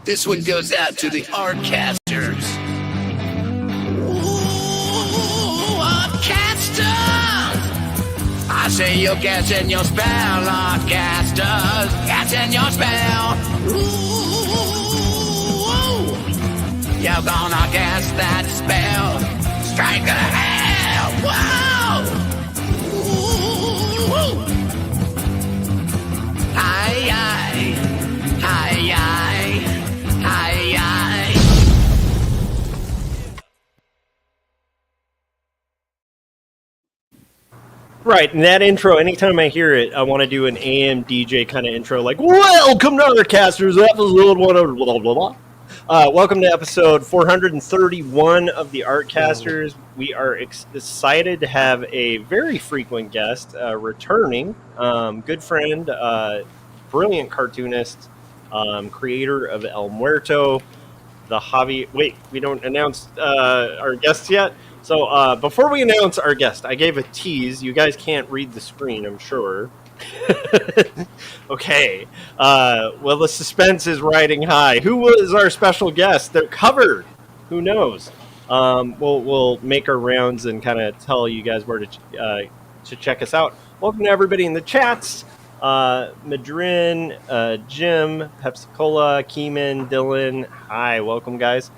This one goes out to the Artcasters. Ooh, Artcasters! I say you're catching your spell, Artcasters. Catching your spell. Ooh, you're gonna cast that spell. Strike a hell. Whoa! Ooh, aye, aye. Aye, aye. Aye, aye. Right, and that intro, anytime I hear it, I want to do an AM DJ kind of intro, like, welcome to Artcasters, episode 1 of blah, blah, blah. Welcome to episode 431 of the Artcasters. We are excited to have a very frequent guest, returning, good friend, brilliant cartoonist, creator of El Muerto, the Javier... Wait, we don't announce our guests yet? So before we announce our guest, I gave a tease. You guys can't read the screen, I'm sure. Okay. Well, the suspense is riding high. Who was our special guest? They're covered. Who knows? We'll make our rounds and kind of tell you guys where to check us out. Welcome to everybody in the chats. Madrin, Jim, Pepsi Cola, Keeman, Dylan. Hi, welcome, guys.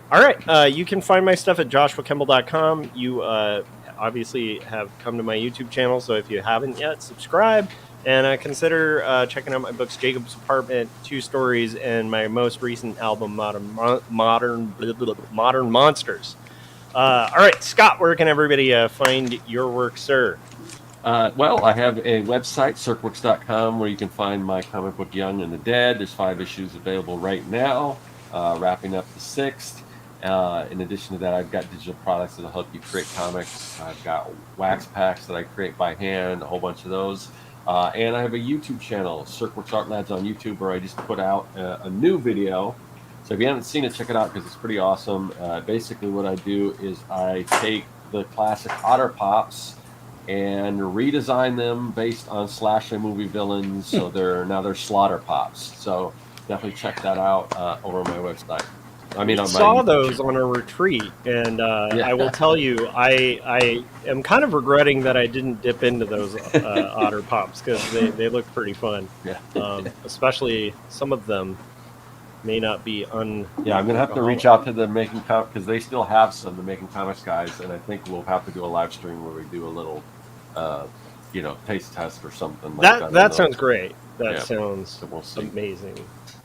All right, you can find my stuff at joshuakemble.com. You obviously have come to my YouTube channel, so if you haven't yet, subscribe. And consider checking out my books, Jacob's Apartment, 2 Stories, and my most recent album, Modern Monsters. All right, Scott, where can everybody find your work, sir? Well, I have a website, circworks.com, where you can find my comic book, Young and the Dead. There's 5 issues available right now, wrapping up the 6th. In addition to that, I've got digital products that'll help you create comics. I've got wax packs that I create by hand, a whole bunch of those. And I have a YouTube channel, Circworks Art Lads on YouTube, where I just put out a new video. So if you haven't seen it, check it out because it's pretty awesome. Basically what I do is I take the classic Otter Pops and redesign them based on slasher movie villains. So they're Slaughter Pops. So definitely check that out over on my website. I mean, I saw those on a retreat, and I will tell you, I am kind of regretting that I didn't dip into those Otter Pops because they look pretty fun. Yeah. Especially some of them may not be Yeah, I'm gonna have to reach out to the Making Comics because they still have some, the Making Comics guys, and I think we'll have to do a live stream where we do a little, taste test or something like that. That sounds great. That sounds so amazing.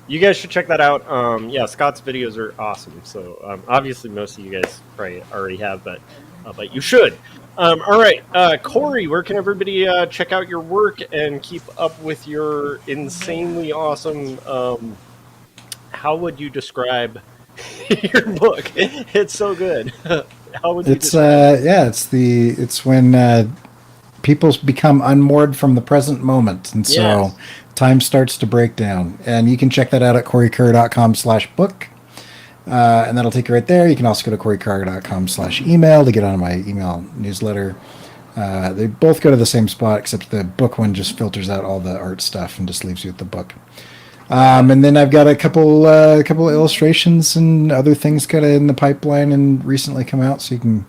You guys should check that out. Scott's videos are awesome. So obviously most of you guys probably already have, but you should. All right, Corey, where can everybody check out your work and keep up with your insanely awesome? How would you describe your book? It's so good. How would you? It's when people become unmoored from the present moment, and so time starts to break down. And you can check that out at coreykerr.com/book. And that'll take you right there. You can also go to coreykerr.com/email to get on my email newsletter. They both go to the same spot, except the book one just filters out all the art stuff and just leaves you with the book. And then I've got a couple illustrations and other things kind of in the pipeline and recently come out, so you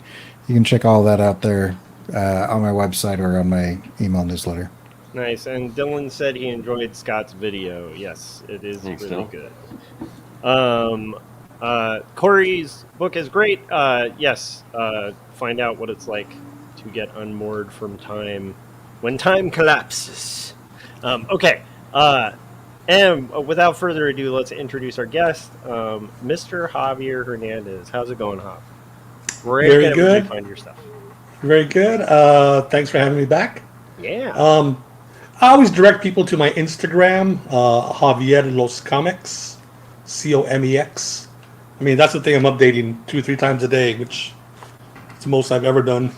can check all that out there on my website or on my email newsletter. Nice. And Dylan said he enjoyed Scott's video. Yes, it is really good. Corey's book is great. Find out what it's like to get unmoored from time when time collapses. Okay. And without further ado, let's introduce our guest, Mr. Javier Hernandez. How's it going, Jav? Very good. Find your stuff. Very good. Thanks for having me back. Yeah. I always direct people to my Instagram, Javier Los Comics, COMEX. I mean, that's the thing I'm updating 2-3 times a day, which is the most I've ever done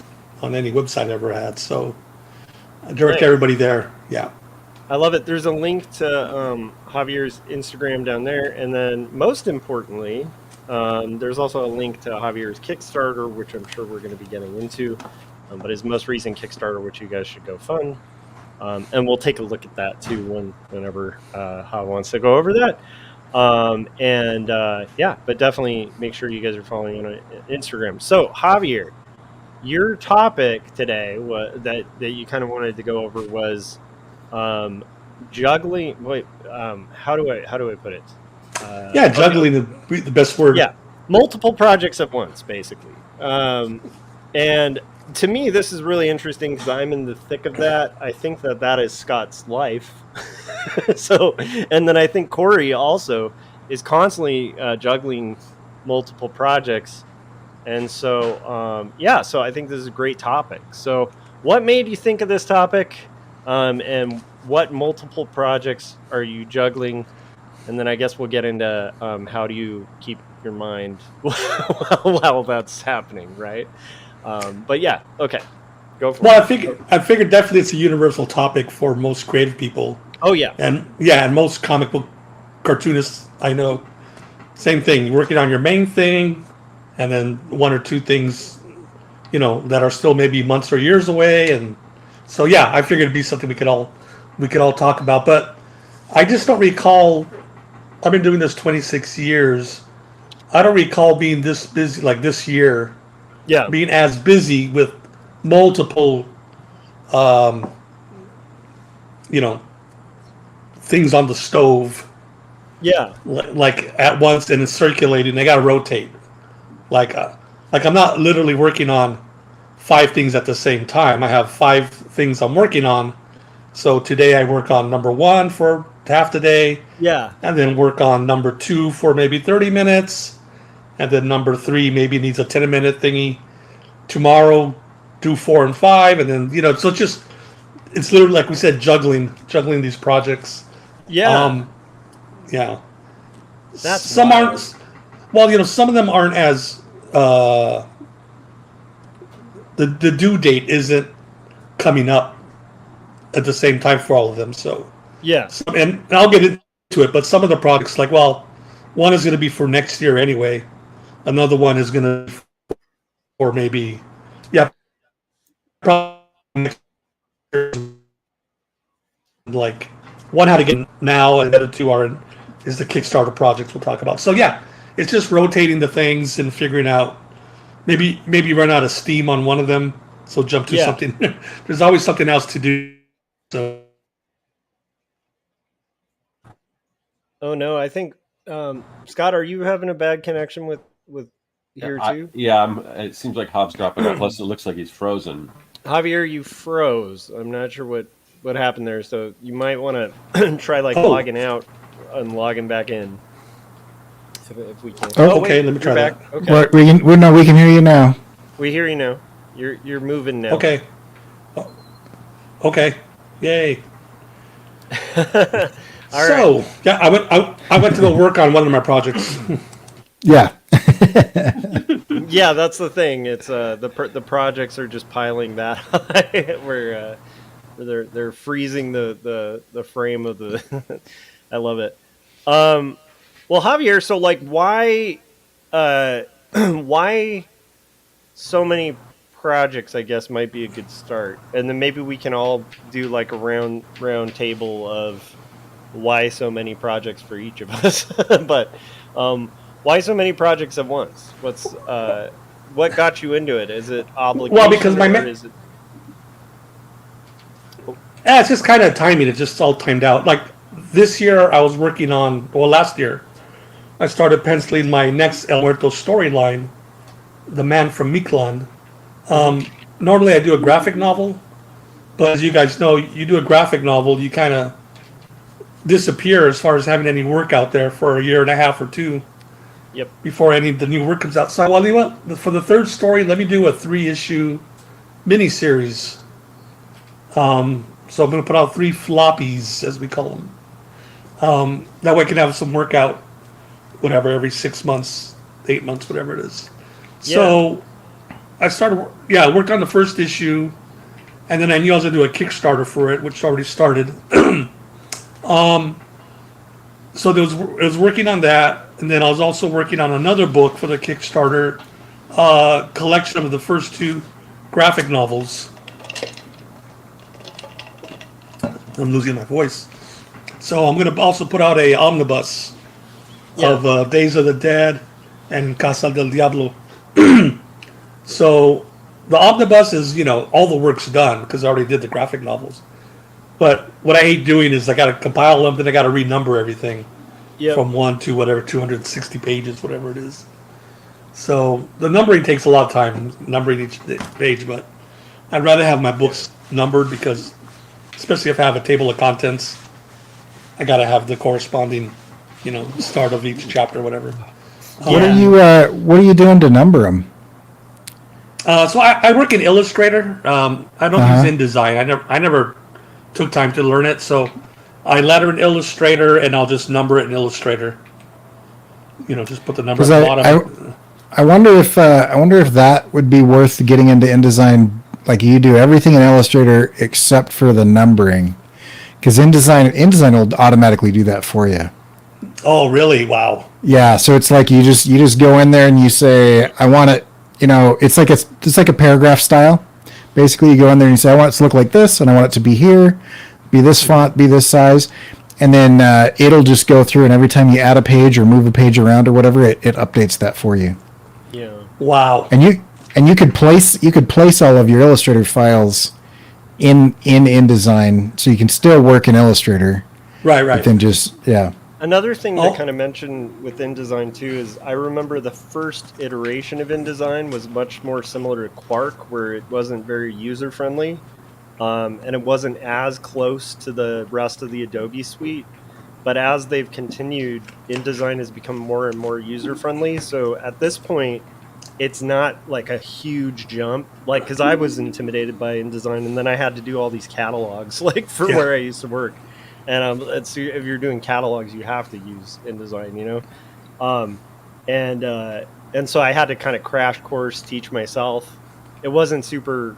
on any website I ever had. So I direct everybody there. Yeah. I love it. There's a link to Javier's Instagram down there. And then most importantly, there's also a link to Javier's Kickstarter, which I'm sure we're going to be getting into. But his most recent Kickstarter, which you guys should go fund. And we'll take a look at that too whenever Hav wants to go over that. But definitely make sure you guys are following on Instagram. So Javier, your topic today that you kind of wanted to go over was juggling. Wait, how do I put it? Juggling the best word. Yeah, multiple projects at once, basically. And to me, this is really interesting because I'm in the thick of that. I think that is Scott's life. So, and then I think Corey also is constantly juggling multiple projects. And so, so I think this is a great topic. So what made you think of this topic? And what multiple projects are you juggling? And then I guess we'll get into how do you keep your mind while that's happening, right? Okay. Go for it. Well, I figured definitely it's a universal topic for most creative people. Oh, yeah. And most comic book cartoonists I know. Same thing. You're working on your main thing, and then one or two things, that are still maybe months or years away. And so, I figured it'd be something we could all talk about. But I just don't recall. I've been doing this 26 years. I don't recall being this busy like this year. Yeah. Being as busy with multiple, things on the stove. Yeah. Like at once, and it's circulating. They got to rotate. Like I'm not literally working on 5 things at the same time. I have 5 things I'm working on. So today I work on number 1 for half the day. Yeah. And then work on number 2 for maybe 30 minutes. And then number 3 maybe needs a 10-minute thingy. Tomorrow, do 4 and 5. And then, so it's literally, like we said, juggling these projects. Yeah. Yeah. That's some wild. aren't. Well, some of them aren't as. The due date isn't coming up at the same time for all of them. So. Yeah. And I'll get into it, but some of the projects, like, one is going to be for next year anyway. Another one is going to, or maybe, probably next year. Like, one how to get now, and the other 2 is the Kickstarter projects we'll talk about. So it's just rotating the things and figuring out. Maybe run out of steam on one of them, so jump to something. There's always something else to do. So. Oh no, I think Scott, are you having a bad connection with here too? It seems like Hobbs dropping off. Plus, it looks like he's frozen. Javier, you froze. I'm not sure what happened there, so you might want to try logging out and logging back in if we can. Okay, let me try that. Okay. We can hear you now. We hear you now. You're moving now. Okay. Okay. Yay. All right. I went to go work on one of my projects. Yeah. Yeah, that's the thing. It's the projects are just piling that high where they're freezing the frame of the. I love it. Well, Javier, so why so many projects? I guess might be a good start, and then maybe we can all do like a round table of why so many projects for each of us. But why so many projects at once? What got you into it? Is it obligation? Well, because it's just kind of timing. It just all timed out. Like this year, I was working on. Well, last year, I started penciling my next El Muerto storyline, The Man from Miklan. Normally, I do a graphic novel, but as you guys know, you do a graphic novel, you kind of disappear as far as having any work out there for a year and a half or 2. Yep. Before any of the new work comes out. So, well, you know what? For the 3rd story, let me do a 3-issue miniseries. So I'm going to put out 3 floppies, as we call them. That way I can have some work out, whatever, every 6 months, 8 months, whatever it is. Yeah. So I I worked on the 1st issue, and then I knew I was going to do a Kickstarter for it, which already started. So I was working on that, and then I was also working on another book for the Kickstarter, collection of the first 2 graphic novels. I'm losing my voice. So I'm going to also put out a omnibus of Days of the Dead and Casa del Diablo. So the omnibus is, all the work's done because I already did the graphic novels. But what I hate doing is I got to compile them, then I got to renumber everything from 1 to whatever, 260 pages, whatever it is. So the numbering takes a lot of time, numbering each page, but I'd rather have my books numbered because, especially if I have a table of contents, I got to have the corresponding, start of each chapter, whatever. What are you doing to number them? So I work in Illustrator. I don't use InDesign. I never took time to learn it, so I letter in Illustrator and I'll just number it in Illustrator. Just put the number at the bottom. I wonder if that would be worth getting into InDesign. Like you do everything in Illustrator except for the numbering, because InDesign will automatically do that for you. Oh, really? Wow. Yeah. So it's like you just go in there and you say, I want it. It's like a paragraph style. Basically, you go in there and you say, I want it to look like this, and I want it to be here, be this font, be this size, and then it'll just go through, and every time you add a page or move a page around or whatever, it updates that for you. Yeah. Wow. And you could place all of your Illustrator files in InDesign, so you can still work in Illustrator. Right. But then just Another thing to kind of mention with InDesign too is I remember the first iteration of InDesign was much more similar to Quark, where it wasn't very user friendly, and it wasn't as close to the rest of the Adobe suite. But as they've continued, InDesign has become more and more user friendly. So at this point, it's not like a huge jump, because I was intimidated by InDesign, and then I had to do all these catalogs for where I used to work. And if you're doing catalogs, you have to use InDesign, and so I had to kind of crash course teach myself. It wasn't super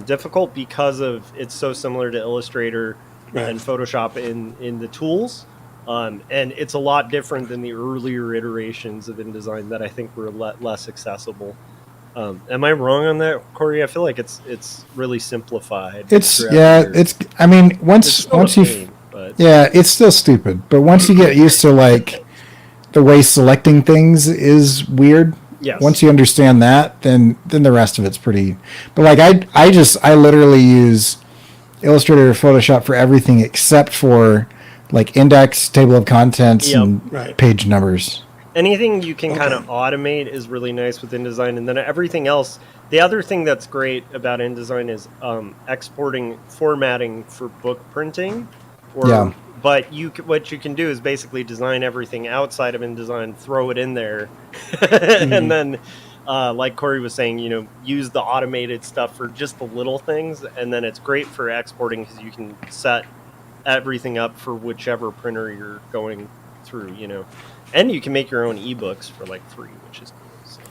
difficult because of it's so similar to Illustrator and Photoshop in the tools, and it's a lot different than the earlier iterations of InDesign that I think were less accessible. Am I wrong on that, Corey? I feel like it's really simplified. it's still stupid, but once you get used to the way selecting things is weird. Yes. Once you understand that, then the rest of it's pretty. But I literally use Illustrator or Photoshop for everything except for index, table of contents, and page numbers. Anything you can kind of automate is really nice with InDesign, and then everything else. The other thing that's great about InDesign is exporting formatting for book printing. But what you can do is basically design everything outside of InDesign, throw it in there, and then, like Corey was saying, use the automated stuff for just the little things, and then it's great for exporting because you can set everything up for whichever printer you're going through, and you can make your own ebooks for free, which is cool. So.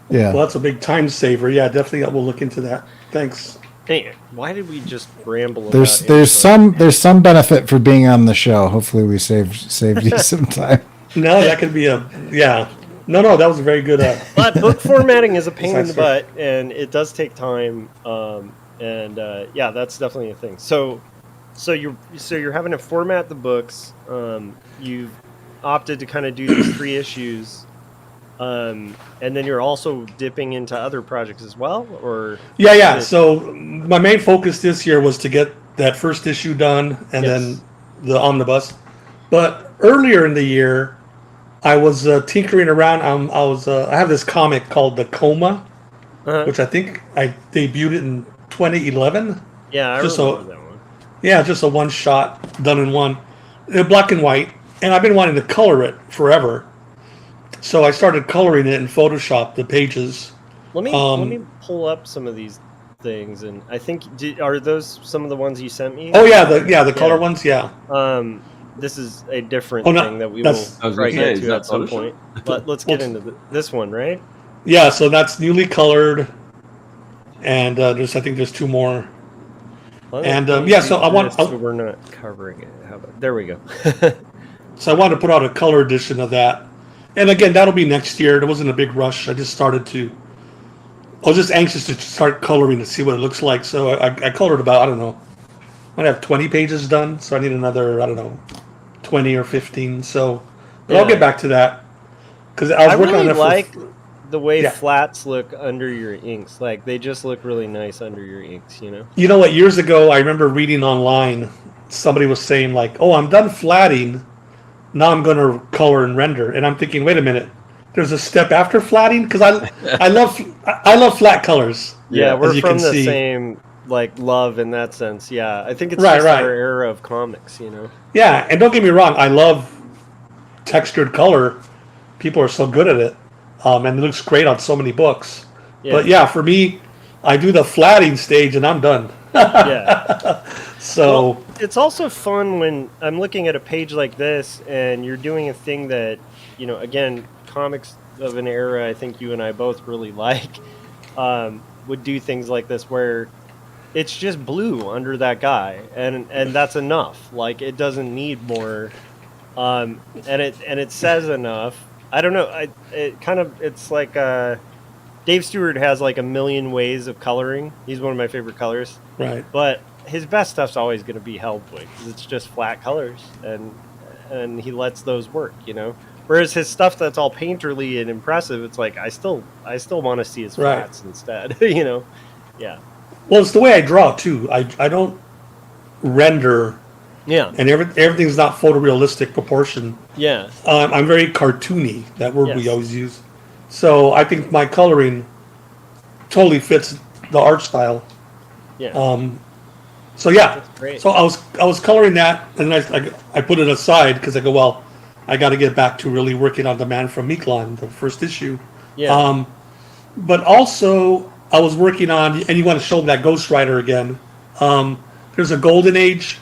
Yeah. Well, that's a big time saver. Yeah, definitely. We'll look into that. Thanks. Hey, why did we just ramble? There's some benefit for being on the show. Hopefully, we saved you some time. No, that could be No, that was a very good. But book formatting is a pain in the butt, and it does take time. That's definitely a thing. So you're having to format the books. You've opted to kind of do these 3 issues. And then you're also dipping into other projects as well, or So my main focus this year was to get that first issue done, and then the omnibus. But earlier in the year, I was tinkering around. I have this comic called The Coma, which I think I debuted in 2011. Yeah, I remember that one. Yeah, just a one shot done in one, black and white, and I've been wanting to color it forever. So I started coloring it in Photoshop, the pages. Let me pull up some of these things, and I think are those some of the ones you sent me? Oh yeah, the color ones, yeah. This is a different thing that we will get to at some point. But let's get into this one, right? Yeah, so that's newly colored, and I think there's 2 more. And so I want. We're not covering it. How about there we go. So I wanted to put out a color edition of that. And again, that'll be next year. There wasn't a big rush. I was just anxious to start coloring to see what it looks like. So I colored about, I have 20 pages done, so I need another, I don't know, 20 or 15. So, but Yeah. I'll get back to that because I was I working really on it like for. the way Yeah. flats look under your inks. Like they just look really nice under your inks, you know? You know what? Years ago, I remember reading online, somebody was saying like, "Oh, I'm done flatting. Now I'm going to color and render." And I'm thinking, wait a minute, there's a step after flatting because I love flat colors. Yeah, we're as you from can the see. same like love in that sense. Yeah, I think it's Right, just right. our era of comics, you know? Yeah, and don't get me wrong, I love textured color. People are so good at it, and it looks great on so many books. Yeah. But yeah, for me, I do the flatting stage and I'm done. Yeah. So Well, it's also fun when I'm looking at a page like this and you're doing a thing that, you know, again, comics of an era I think you and I both really like would do things like this where it's just blue under that guy and that's enough. Like it doesn't need more. And it says enough. I don't know. It's like Dave Stewart has like a million ways of coloring. He's one of my favorite colors. right. But his best stuff's always going to be Hellboy because it's just flat colors, and he lets those work, you know. Whereas his stuff that's all painterly and impressive, it's like I still want to see his Right. flats instead, you know. Yeah, Well, it's the way I draw too. I don't render, yeah, and everything's not photorealistic proportion. yeah, I'm very cartoony. That word we Yes. always use. So I think my coloring totally fits the art style. yeah. So yeah, That's great. so I was coloring that, and I put it aside because I go, well, I got to get back to really working on the Man from Meeklan, the first issue. Yeah, But also I was working on, and you want to show that Ghost Rider again. There's a Golden Age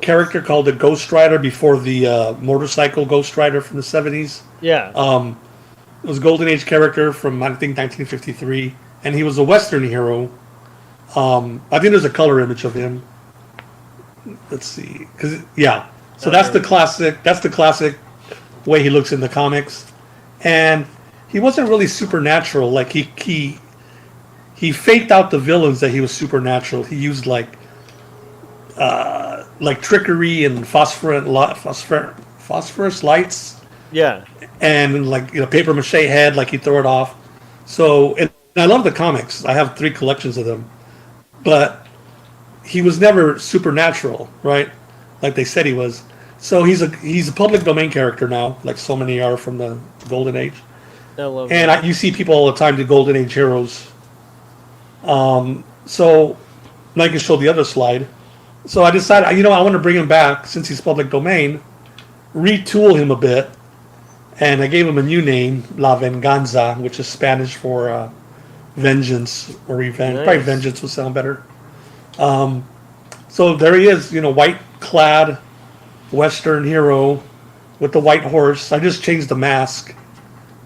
character called the Ghost Rider before the motorcycle Ghost Rider from the 70s. yeah, It was a Golden Age character from I think 1953, and he was a Western hero. I think there's a color image of him. Let's see, because yeah, so that's the classic. That's the classic way he looks in the comics, and he wasn't really supernatural. Like he faked out the villains that he was supernatural. He used like trickery and phosphorus lights yeah, and like paper mache head, like he'd throw it off. So and I love the comics. I have 3 collections of them, but he was never supernatural, right? Like they said he was. So he's a public domain character now, like so many are from the Golden Age. I love And that. you see people all the time do Golden Age heroes. So now I can show the other slide. So I decided, I want to bring him back since he's public domain, retool him a bit, and I gave him a new name, La Venganza, which is Spanish for vengeance or revenge. Nice. Probably vengeance would sound better. So there he is, white-clad Western hero with the white horse. I just changed the mask.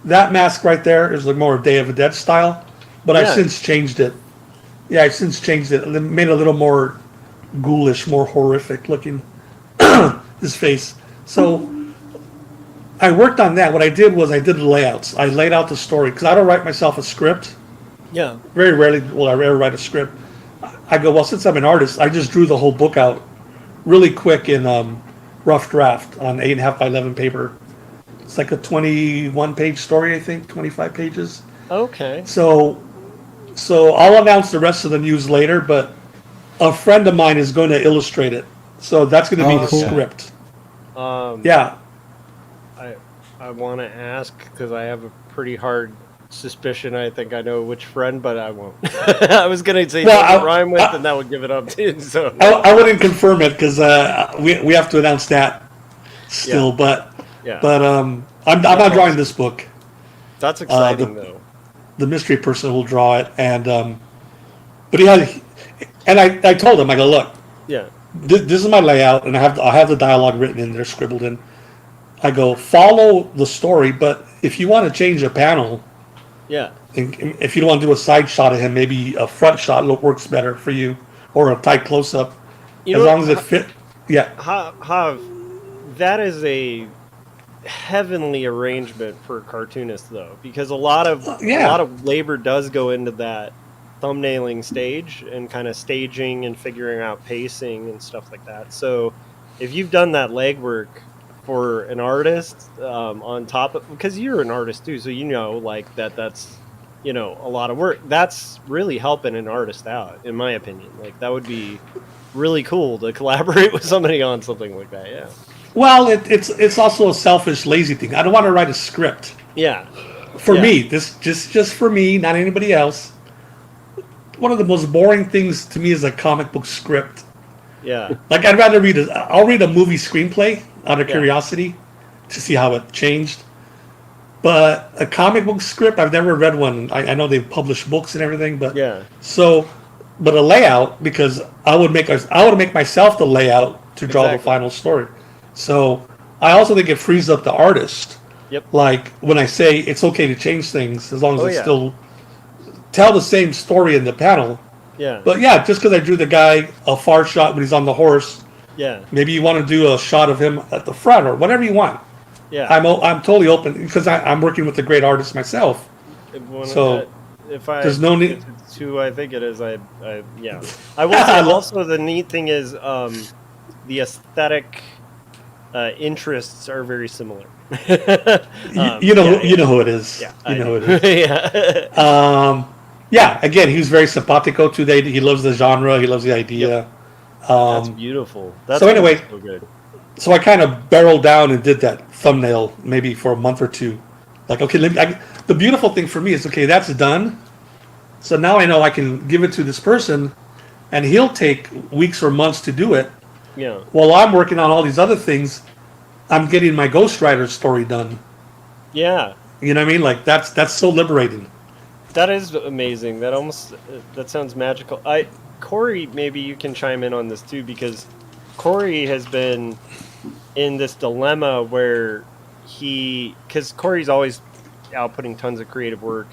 That mask right there is like more Day of the Dead style, but I've Yeah. since changed it. Yeah, I've since changed it. Made it a little more ghoulish, more horrific looking. His face. So I worked on that. What I did was I did the layouts. I laid out the story because I don't write myself a script. Yeah, Very rarely will I ever write a script. I go, well, since I'm an artist, I just drew the whole book out really quick in rough draft on 8.5 by 11 paper. It's like a 21-page story, I think, 25 pages. okay. So I'll announce the rest of the news later, but a friend of mine is going to illustrate it. So that's going to be Oh, the cool. script. Um, Yeah. I want to ask because I have a pretty hard suspicion. I think I know which friend, but I won't. I was gonna say Well, don't rhyme with, and that would give it up to. So I wouldn't confirm it because we have to announce that still. yeah, But I'm not drawing this book. that's exciting though. The mystery person will draw it, and but I told him, I go, look, Yeah, this is my layout, and I have the dialogue written in there, scribbled in. I go, follow the story, but if you want to change a panel, yeah. and if you don't want to do a side shot of him, maybe a front shot works better for you, or a tight close up, You as know long what? as it fit. Yeah, Hav, that is a heavenly arrangement for a cartoonist though, because a lot of Yeah. labor does go into that. thumbnailing stage and kind of staging and figuring out pacing and stuff like that. So if you've done that legwork for an artist on top of, because you're an artist too, so you know like that's a lot of work. That's really helping an artist out, in my opinion. Like that would be really cool to collaborate with somebody on something like that. Yeah. Well, it's also a selfish, lazy thing. I don't want to write a script. Yeah. For me, this just for me, not anybody else. One of the most boring things to me is a comic book script. Yeah. Like I'll read a movie screenplay out of curiosity to see how it changed. But a comic book script, I've never read one. I know they've published books and everything, but but a layout, because I would make myself the layout to draw the final story. So I also think it frees up the artist. Yep. Like when I say it's okay to change things as long as it's still tell the same story in the panel. Yeah. But yeah, just because I drew the guy a far shot when he's on the horse. Yeah. Maybe you want to do a shot of him at the front or whatever you want. Yeah. I'm totally open because I'm working with a great artist myself. There's no need. It's who I think it is. I will say also the neat thing is the aesthetic interests are very similar. You know who it is. Yeah, you know who it is. Yeah. Again, he was very simpatico too. He loves the genre. He loves the idea. That's beautiful. That's so anyway, so good. So I kind of barreled down and did that thumbnail maybe for a month or two. Like, okay, the beautiful thing for me is, okay, that's done. So now I know I can give it to this person, and he'll take weeks or months to do it. Yeah. While I'm working on all these other things, I'm getting my Ghost Rider story done. Yeah. You know what I mean? Like that's so liberating. That is amazing. That sounds magical. Corey, maybe you can chime in on this too, because Corey has been in this dilemma where because Corey's always outputting tons of creative work.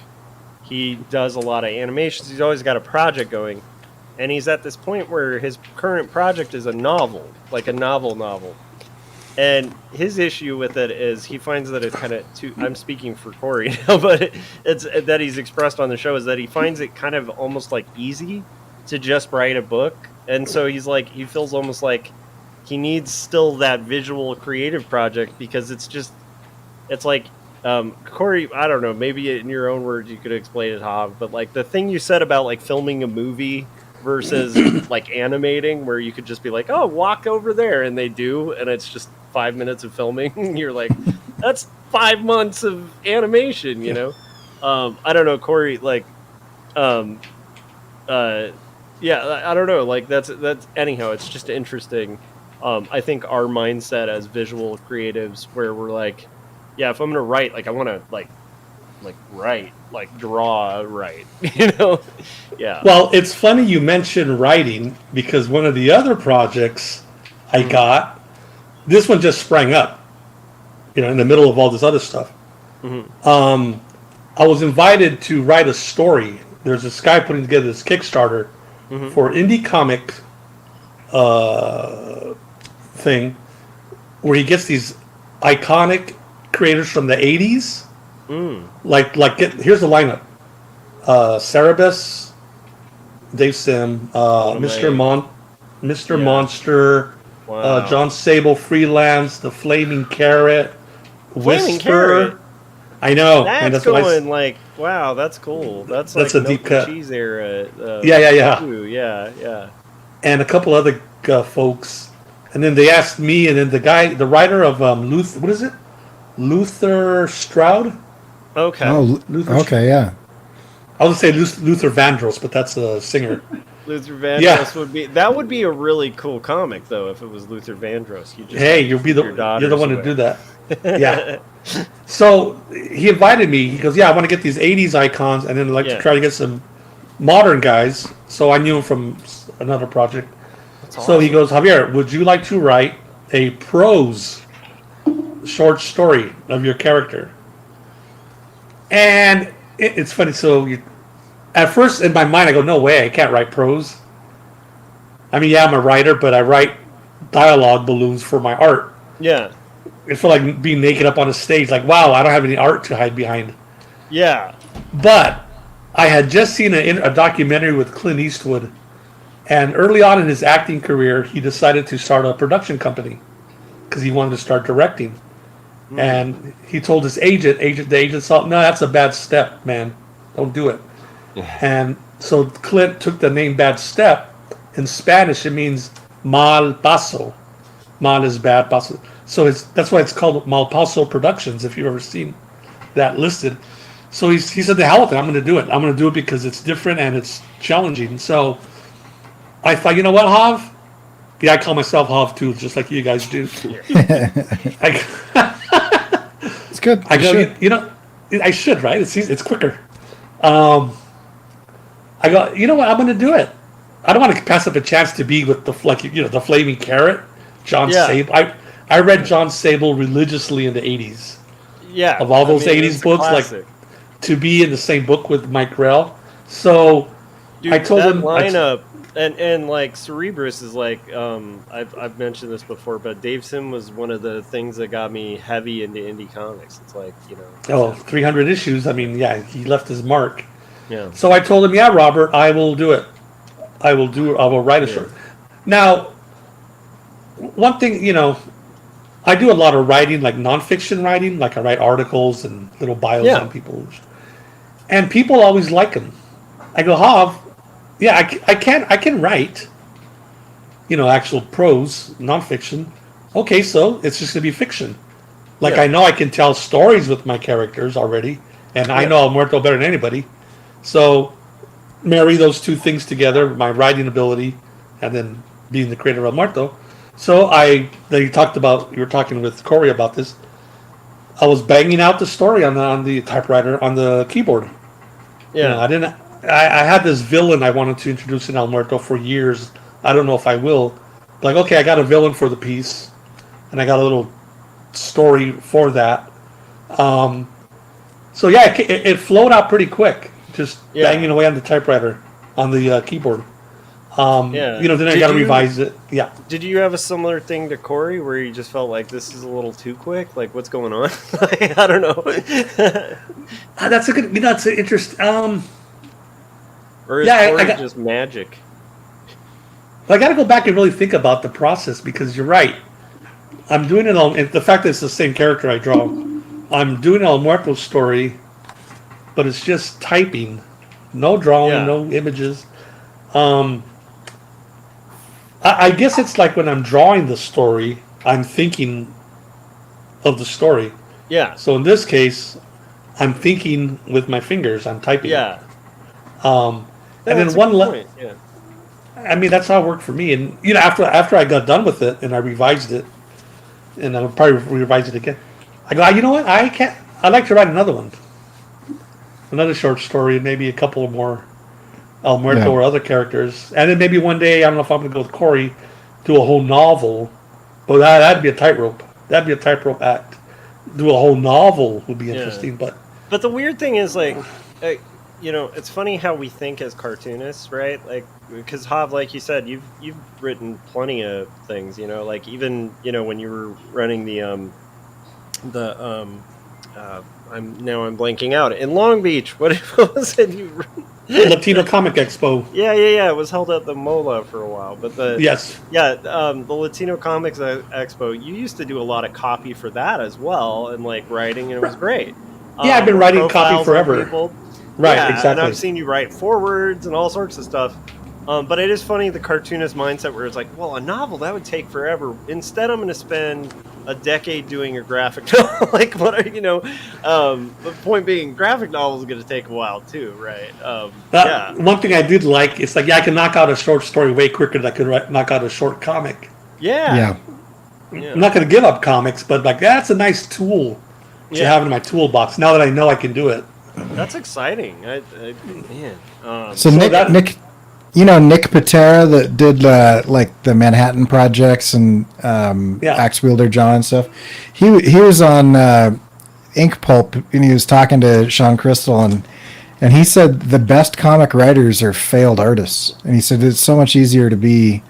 He does a lot of animations. He's always got a project going. And he's at this point where his current project is a novel, like a novel. And his issue with it is he finds that it's kind of too... I'm speaking for Corey now, but it's that he's expressed on the show is that he finds it kind of almost like easy to just write a book. And so he feels almost like he needs still that visual creative project because it's like... Corey, I don't know, maybe in your own words you could explain it, Hav, but like the thing you said about like filming a movie versus like animating, where you could just be like, oh, walk over there, and they do, and it's just 5 minutes of filming. You're like, that's 5 months of animation, you know? I don't know, Corey, like, I don't know, like that's anyhow, it's just interesting. I think our mindset as visual creatives, where we're like, yeah, if I'm gonna write, like I want to like write, like draw, write, you know? Yeah. Well, it's funny you mentioned writing because one of the other projects I got, this one just sprang up, in the middle of all this other stuff. Mm-hmm. I was invited to write a story. There's this guy putting together this Kickstarter for indie comic thing, where he gets these iconic creators from the 80s. Here's the lineup: Cerebus, Dave Sim, Mr. Monster, John Sable, Freelance, the Flaming Carrot, Whisper. I know. That's going like, wow, that's cool. That's like a deep cut. Cheese era. Yeah. And a couple other folks, and then they asked me, and then the writer of Luther, what is it? Luther Stroud. Okay. Oh, okay, yeah. I was going to say Luther Vandross, but that's a singer. Luther Vandross would be a really cool comic, though, if it was Luther Vandross. You're the one to do that. Yeah. So he invited me. He goes, "Yeah, I want to get these '80s icons, and then to try to get some modern guys." So I knew him from another project. That's awesome. So he goes, "Javier, would you like to write a prose short story of your character?" And it's funny. So at first in my mind, I go, "No way, I can't write prose." I mean, yeah, I'm a writer, but I write dialogue balloons for my art. Yeah. It felt like being naked up on a stage. Like, wow, I don't have any art to hide behind. Yeah. But I had just seen a documentary with Clint Eastwood, and early on in his acting career, he decided to start a production company because he wanted to start directing. And he told his agent, the agent saw, no, that's a bad step, man. Don't do it. And so Clint took the name Bad Step. In Spanish, it means mal paso. Mal is bad, paso. So that's why it's called Malpaso Productions, if you've ever seen that listed. So he said, the hell with it, I'm going to do it. I'm going to do it because it's different and it's challenging. So I thought, you know what, Hav? Yeah, I call myself Hav too, just like you guys do. It's good. I go, you know, I should, right? It's quicker. I go, you know what? I'm going to do it. I don't want to pass up a chance to be with the Flaming Carrot, John Sable. I read John Sable religiously in the 80s. Yeah, of all those 80s books, like to be in the same book with Mike Grell. So dude, I told him lineup. And like Cerebrus is like I've mentioned this before, but Dave Sim was one of the things that got me heavy into indie comics. It's like, 300 issues. I mean, yeah, he left his mark. Yeah. So I told him, yeah, Robert, I will do it. I will write a short. Now, one thing, I do a lot of writing, like nonfiction writing, like I write articles and little bios on people, and people always like them. I go, Hav. Yeah, I can write, actual prose, nonfiction. Okay, so it's just going to be fiction. Like, I know I can tell stories with my characters already, and I know Muerto better than anybody. So, marry those two things together, my writing ability, and then being the creator of Muerto. So, you were talking with Corey about this. I was banging out the story on the typewriter, on the keyboard. Yeah. I had this villain I wanted to introduce in El Muerto for years. I don't know if I will. Like, okay, I got a villain for the piece, and I got a little story for that. So yeah, it flowed out pretty quick, just banging away on the typewriter, on the keyboard. Then I got to revise it. Yeah. Did you have a similar thing to Corey, where you just felt like this is a little too quick? Like, what's going on? I don't know. That's a good. That's an interest. Or is Corey just magic? I got to go back and really think about the process, because you're right. I'm doing it on, and the fact that it's the same character I draw. I'm doing El Muerto's story, but it's just typing, no drawing, no images. I guess it's like when I'm drawing the story, I'm thinking of the story. Yeah. So in this case, I'm thinking with my fingers. I'm typing. Yeah. And then one point. Yeah. I mean, that's how it worked for me. And after I got done with it and I revised it, and I'll probably revise it again. I go, you know what? I'd like to write another one, another short story, and maybe a couple of more El Muerto or other characters, and then maybe one day, I don't know if I'm going to go with Corey, do a whole novel. But that'd be a tightrope. That'd be a tightrope act. Do a whole novel would be interesting, but the weird thing is, like, it's funny how we think as cartoonists, right? Like, because Hav, like you said, you've written plenty of things. Like even when you were running I'm blanking out in Long Beach. What was it? Latino Comic Expo. Yeah. It was held at the MOLA for a while, but the Latino Comics Expo. You used to do a lot of copy for that as well, and like writing, and it was great. Yeah, I've been writing copy forever. Right, exactly. And I've seen you write forwards and all sorts of stuff. But it is funny, the cartoonist mindset where it's like, well, a novel, that would take forever. Instead, I'm going to spend a decade doing a graphic novel. Like, the point being, graphic novels are going to take a while too, right? One thing I did like, it's like, I can knock out a short story way quicker than I could knock out a short comic. Yeah. I'm not going to give up comics, but like, that's a nice tool to have in my toolbox now that I know I can do it. That's exciting. Nick Patera that did like the Manhattan Projects and Axe Wielder John and stuff. He was on Ink Pulp, and he was talking to Sean Crystal, and he said the best comic writers are failed artists, and he said it's so much easier to be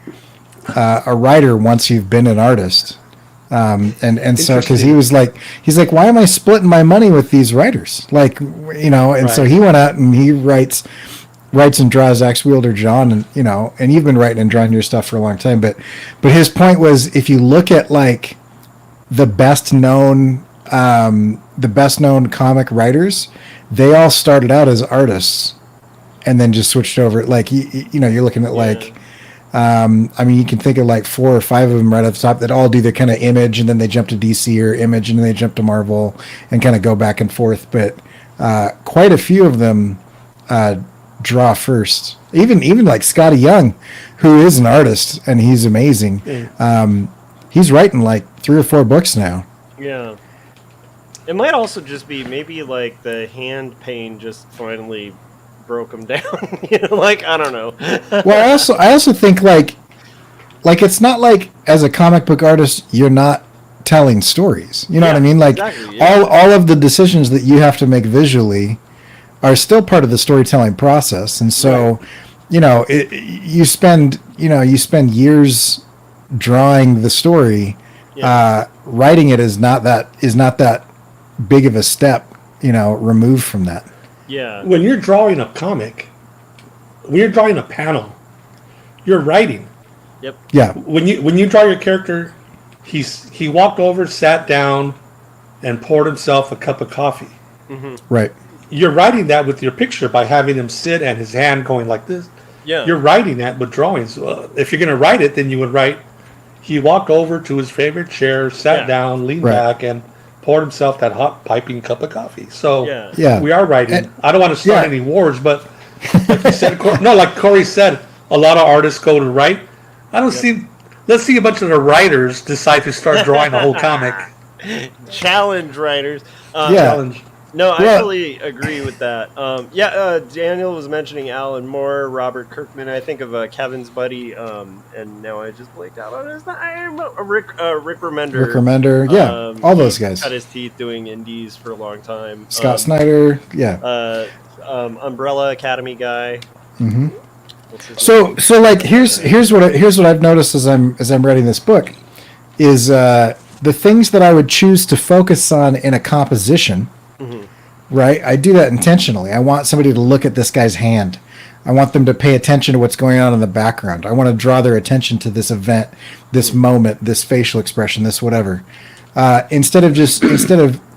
a writer once you've been an artist. And so because he's like, why am I splitting my money with these writers? Like, and so he went out and he writes and draws Axe Wielder John, and and you've been writing and drawing your stuff for a long time, but his point was, if you look at like the best known comic writers, they all started out as artists and then just switched over. Like you're looking at like you can think of like 4 or 5 of them right off the top that all do their kind of Image, and then they jump to DC, or Image and then they jump to Marvel, and kind of go back and forth. But quite a few of them draw first. Even like Scotty Young, who is an artist and he's amazing. He's writing like 3 or 4 books now. Yeah. It might also just be maybe like the hand pain just finally broke him down. Like, I don't know. Well, I also think like it's not like as a comic book artist you're not telling stories. You know what I mean? Like exactly, yeah. all of the decisions that you have to make visually are still part of the storytelling process, and so you spend years drawing the story. Writing it is not that big of a step removed from that. Yeah. When you're drawing a comic, when you're drawing a panel, you're writing. Yep. Yeah. When you draw your character, he walked over, sat down, and poured himself a cup of coffee. Mm-hmm. Right. You're writing that with your picture by having him sit and his hand going like this. Yeah. You're writing that with drawings. If you're going to write it, then you would write, he walked over to his favorite chair, sat down, leaned back, and poured himself that hot piping cup of coffee. So we are writing. I don't want to start any wars, but like you said, like Corey said, a lot of artists go to write. I don't see. Let's see a bunch of the writers decide to start drawing a whole comic. Challenge writers. Challenge. No, I really agree with that. Daniel was mentioning Alan Moore, Robert Kirkman. I think of Kevin's buddy, and now I just blanked out on his name. Rick Remender. Rick Remender, all those guys. Cut his teeth doing indies for a long time. Scott Snyder, Umbrella Academy guy. Mm-hmm. So like here's what I've noticed as I'm writing this book is the things that I would choose to focus on in a composition. Mm-hmm. Right, I do that intentionally. I want somebody to look at this guy's hand. I want them to pay attention to what's going on in the background. I want to draw their attention to this event, this moment, this facial expression, this whatever. Instead of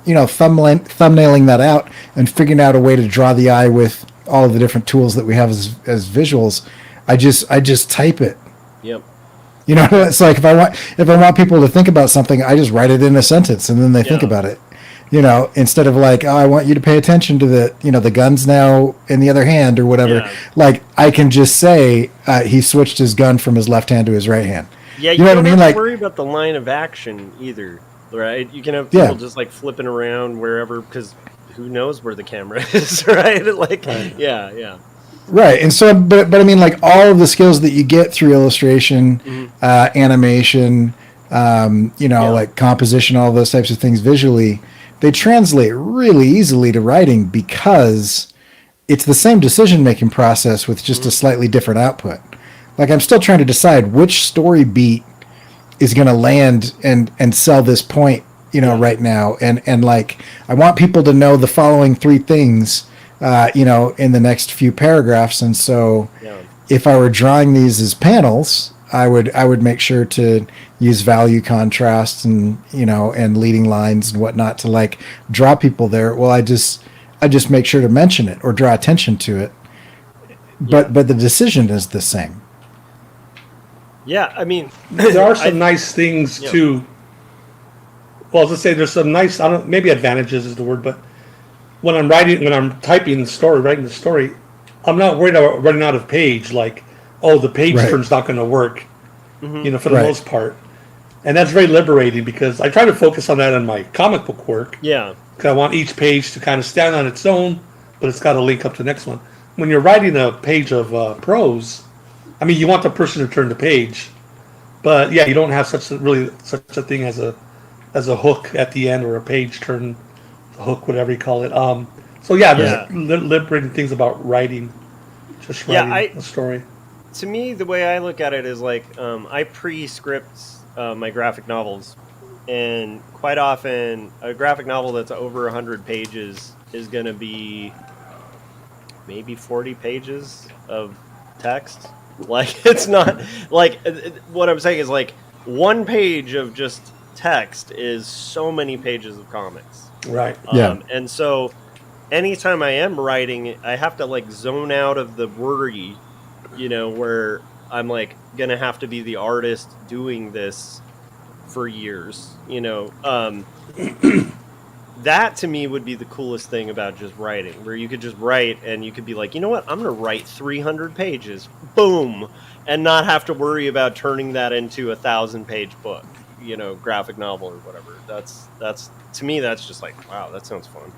thumbnailing that out and figuring out a way to draw the eye with all of the different tools that we have as visuals, I just type it. Yep. It's like if I want people to think about something, I just write it in a sentence and then they think about it. Instead of like, I want you to pay attention to the guns now in the other hand or whatever. Yeah. Like I can just say he switched his gun from his left hand to his right hand. Yeah, you don't have to worry about the line of action either, right? You can have people just like flipping around wherever because who knows where the camera is, right? Right, and so, but I mean, like all of the skills that you get through illustration, animation, like composition, all those types of things visually. They translate really easily to writing because it's the same decision-making process with just a slightly different output. Like I'm still trying to decide which story beat is going to land and sell this point, right now. And like, I want people to know the following 3 things, in the next few paragraphs. And so if I were drawing these as panels, I would make sure to use value contrast and and leading lines and whatnot to like draw people there. Well, I just make sure to mention it or draw attention to it. But the decision is the same. Yeah, I mean, there are some nice things too. Well, let's say there's some nice. Maybe advantages is the word, but when I'm typing the story, writing the story, I'm not worried about running out of page. Like, the page turn's not going to work, for the most part. And that's very liberating because I try to focus on that in my comic book work. Yeah. Because I want each page to kind of stand on its own, but it's got to link up to the next one. When you're writing a page of prose, I mean, you want the person to turn the page. But, you don't have such a thing as a hook at the end or a page turn, a hook, whatever you call it. There's liberating things about writing, just writing a story. To me, the way I look at it is like I pre-script my graphic novels, and quite often a graphic novel that's over 100 pages is going to be maybe 40 pages of text. Like, it's not like what I'm saying is like one page of just text is so many pages of comics. Right. And so anytime I am writing, I have to like zone out of the worry, where I'm like gonna have to be the artist doing this for years, that to me would be the coolest thing about just writing, where you could just write and you could be like, you know what, I'm gonna write 300 pages, boom, and not have to worry about turning that into a 1,000-page book, graphic novel or whatever. That's to me, that's just like, wow, that sounds fun.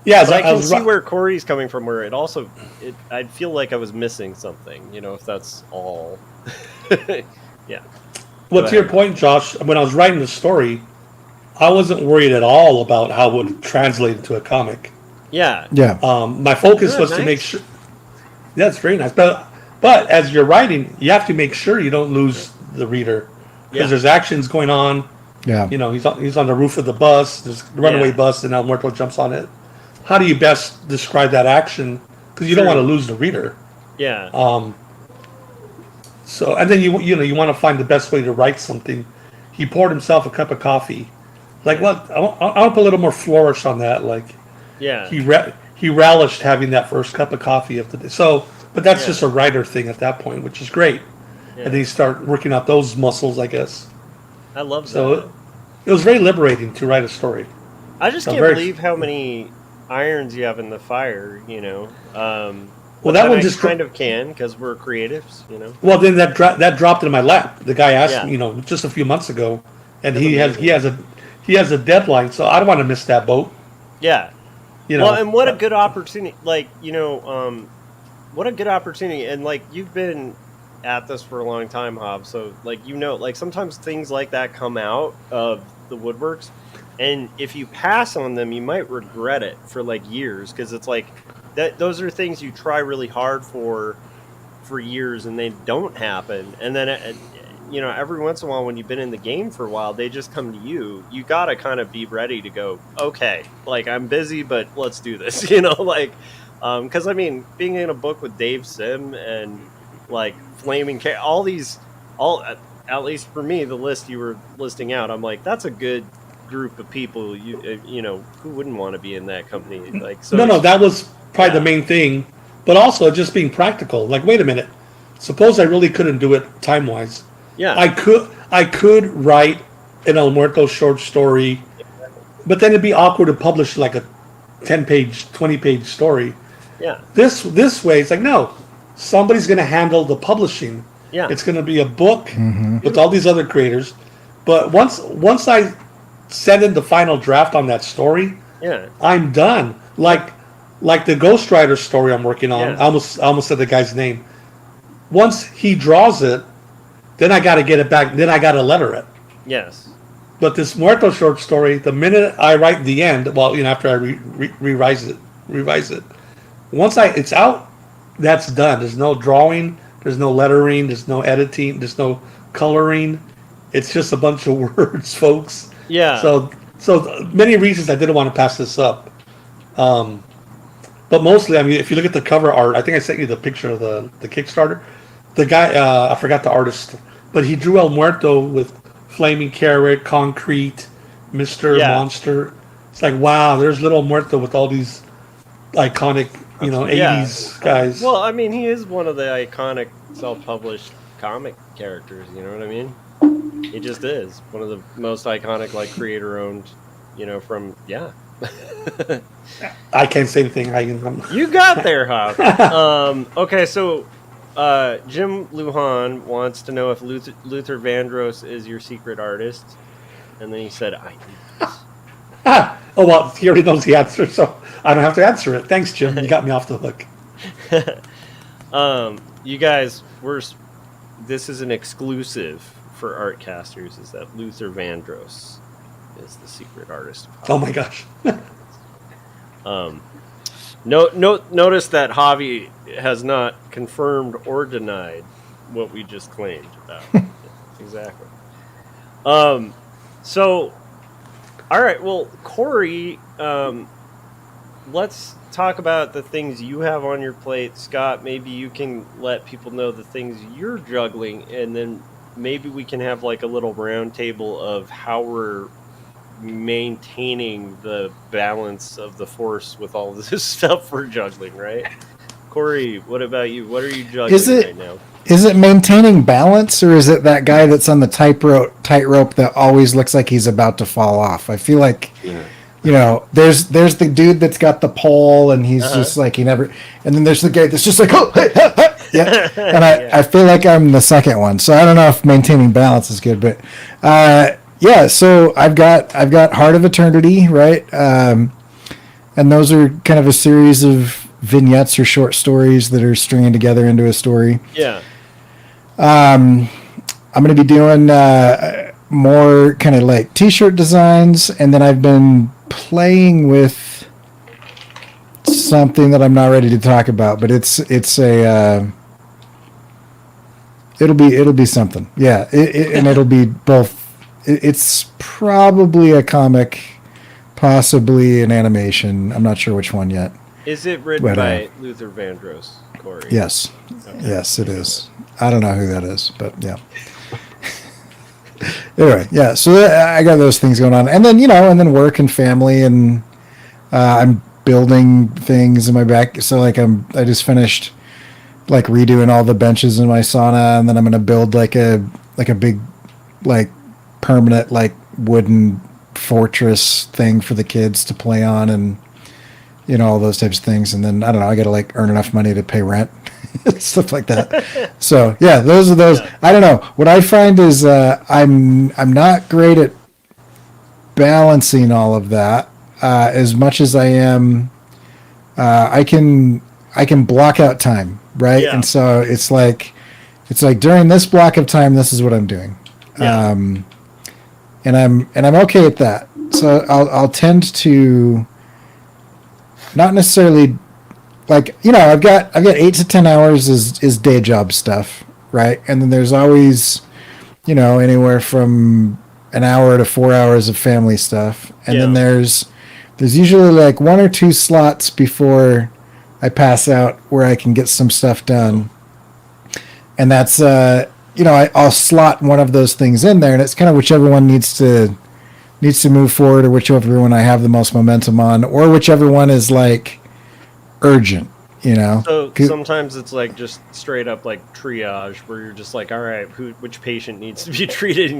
Yeah, but I can see where Corey's coming from, where I'd feel like I was missing something, if that's all. Yeah. Well, to your point, Josh, when I was writing the story, I wasn't worried at all about how it would translate into a comic. Yeah. Yeah. My focus was to make sure. Yeah, it's very nice. But as you're writing, you have to make sure you don't lose the reader, because there's actions going on. Yeah. He's on the roof of the bus. There's a runaway bus, and now Muerto jumps on it. How do you best describe that action? Because you don't want to lose the reader. Yeah. So, and then you want to find the best way to write something. He poured himself a cup of coffee. Like, what? I want to put a little more flourish on that. Like, he relished having that first cup of coffee of the day. So, but that's just a writer thing at that point, which is great. Yeah. And then you start working out those muscles, I guess. I love that. So it was very liberating to write a story. I just can't believe how many irons you have in the fire, Well, that one just kind of can, because we're creatives, Well, then that dropped in my lap. The guy asked me, just a few months ago, and he has a deadline, so I don't want to miss that boat. Yeah. Well, and what a good opportunity! Like, what a good opportunity! And like, you've been at this for a long time, Hob. So like, like sometimes things like that come out of the woodworks, and if you pass on them, you might regret it for like years, because it's like that. Those are things you try really hard for years, and they don't happen. And then every once in a while, when you've been in the game for a while, they just come to you. You got to kind of be ready to go, okay, like, I'm busy, but let's do this, because I mean, being in a book with Dave Sim and like Flaming at least for me, the list you were listing out, I'm like, that's a good group of people. Who wouldn't want to be in that company? Like, so no, that was probably the main thing, but also just being practical. Like, wait a minute, suppose I really couldn't do it time wise. Yeah, I could write an El Muerto short story, but then it'd be awkward to publish like a 10-page, 20-page story. Yeah. This way, it's like, no, somebody's going to handle the publishing. Yeah. It's going to be a book with all these other creators. But once I send in the final draft on that story, I'm done. Like the Ghost Rider story I'm working on. I almost said the guy's name. Once he draws it, then I got to get it back. Then I got to letter it. Yes. But this Muerto short story, the minute I write the end, after I revise it, once it's out, that's done. There's no drawing, there's no lettering, there's no editing, there's no coloring. It's just a bunch of words, folks. Yeah. So many reasons I didn't want to pass this up. But mostly, I mean, if you look at the cover art, I think I sent you the picture of the Kickstarter. The guy, I forgot the artist, but he drew El Muerto with flaming carrot, concrete, Mr. Monster. It's like, wow, there's little Muerto with all these iconic, 80s guys. Well, I mean, he is one of the iconic self-published comic characters, you know what I mean? He just is one of the most iconic, like, creator-owned, from, I can't say anything. You got there, Hop. Okay, so Jim Lujan wants to know if Luther Vandross is your secret artist, and then he said, "I do." Oh well, he already knows the answer, so I don't have to answer it. Thanks, Jim. You got me off the hook. You guys, this is an exclusive for Artcasters. Is that Luther Vandross is the secret artist? Oh my gosh. Notice that Javi has not confirmed or denied what we just claimed about. Exactly. So, all right. Well, Corey, let's talk about the things you have on your plate. Scott, maybe you can let people know the things you're juggling, and then maybe we can have like a little round table of how we're maintaining the balance of the force with all this stuff we're juggling, right? Corey, what about you? What are you juggling right now? Is it maintaining balance, or is it that guy that's on the tightrope that always looks like he's about to fall off? I feel like, there's the dude that's got the pole and he's just like and then there's the guy that's just like, oh, hey, yeah. And I feel like I'm the second one, so I don't know if maintaining balance is good, but yeah. So I've got Heart of Eternity, right? And those are kind of a series of vignettes or short stories that are stringing together into a story. Yeah. I'm going to be doing more kind of like t-shirt designs, and then I've been playing with something that I'm not ready to talk about, but it's a it'll be something. Yeah, and it'll be both. It's probably a comic, possibly an animation. I'm not sure which one yet. Is it written by Luther Vandross, Corey? Yes. Okay. Yes, it is. I don't know who that is, but yeah. Anyway, yeah. So I got those things going on, and then and then work and family, and I'm building things in my back. So like I just finished like redoing all the benches in my sauna, and then I'm gonna build like a big like permanent like wooden fortress thing for the kids to play on, and all those types of things. And then I don't know, I got to like earn enough money to pay rent, stuff like that. So yeah, those are those. I don't know. What I find is I'm not great at balancing all of that as much as I am. I can block out time, right? Yeah. And so it's like during this block of time, this is what I'm doing. Yeah. And I'm okay at that. So I'll tend to not necessarily like, I've got 8 to 10 hours is day job stuff, right? And then there's always, anywhere from an hour to 4 hours of family stuff. And then there's usually like 1 or 2 slots before I pass out where I can get some stuff done. And that's, I'll slot one of those things in there, and it's kind of whichever one needs to move forward, or whichever one I have the most momentum on, or whichever one is like urgent, So sometimes it's like just straight up like triage, where you're just like, all right, which patient needs to be treated,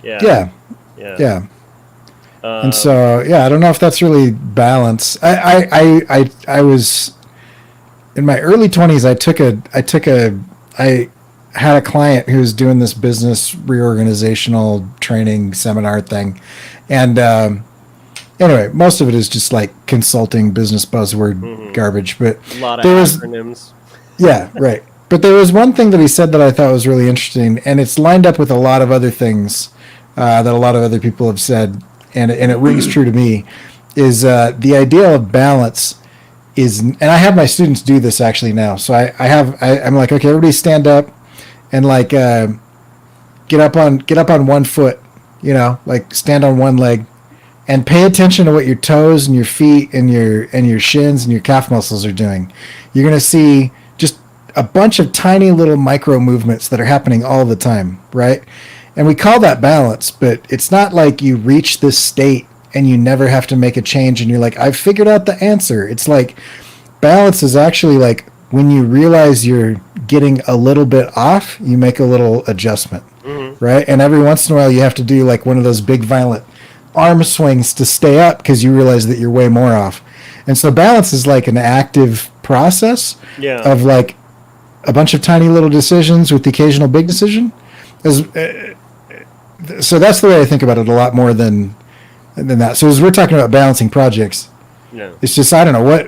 Yeah. And so, I don't know if that's really balance. I was in my early 20s. I had a client who was doing this business reorganizational training seminar thing. And anyway, most of it is just like consulting business buzzword garbage. But a lot of acronyms. Yeah, right. But there was one thing that he said that I thought was really interesting, and it's lined up with a lot of other things that a lot of other people have said, and it rings true to me, is the idea of balance is, and I have my students do this actually now. So I'm like, okay, everybody stand up and like get up on one foot, like stand on one leg, and pay attention to what your toes and your feet and your shins and your calf muscles are doing. You're going to see just a bunch of tiny little micro movements that are happening all the time, right? And we call that balance, but it's not like you reach this state and you never have to make a change and you're like, I've figured out the answer. It's like balance is actually like when you realize you're getting a little bit off, you make a little adjustment, right? And every once in a while you have to do like one of those big violent arm swings to stay up because you realize that you're way more off. And so balance is like an active process of like a bunch of tiny little decisions with the occasional big decision. So that's the way I think about it a lot more than that. So as we're talking about balancing projects, it's just, I don't know what,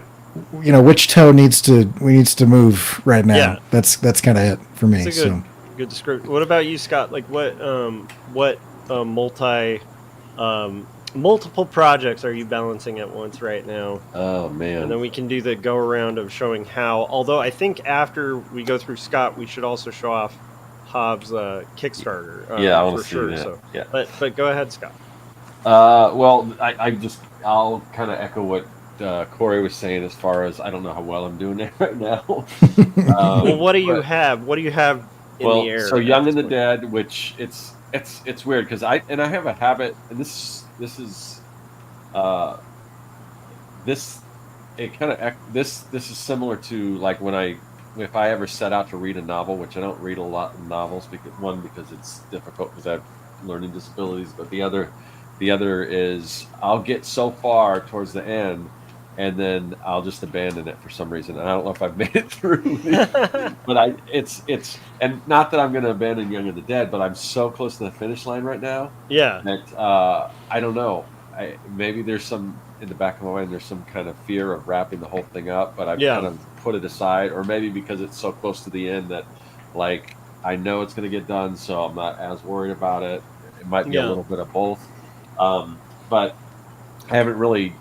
which toe needs to move right now. Yeah. That's kind of it for me. It's a good description. What about you, Scott? Like what multiple projects are you balancing at once right now? Oh man. And then we can do the go around of showing how, although I think after we go through Scott, we should also show off Hobbs Kickstarter. Yeah, I want for to see sure. that. So, Yeah. but go ahead, Scott. Well, I'll kind of echo what Corey was saying as far as I don't know how well I'm doing it right now. Well, what do you but- have? What do you have in the air? So at Young this and the point? Dead, which it's weird because I have a habit, and this is this it kind of this is similar to like when if I ever set out to read a novel, which I don't read a lot of novels because it's difficult because I have learning disabilities, but the other is I'll get so far towards the end and then I'll just abandon it for some reason. And I don't know if I've made it through, but it's and not that I'm going to abandon Young and the Dead, but I'm so close to the finish line right now. Yeah. That I don't know. Maybe there's some in the back of my mind. There's some kind of fear of wrapping the whole thing up, but I've kind of put it aside, or maybe because it's so close to the end that, like, I know it's going to get done, so I'm not as worried about it. It might be a little bit of both, but I haven't really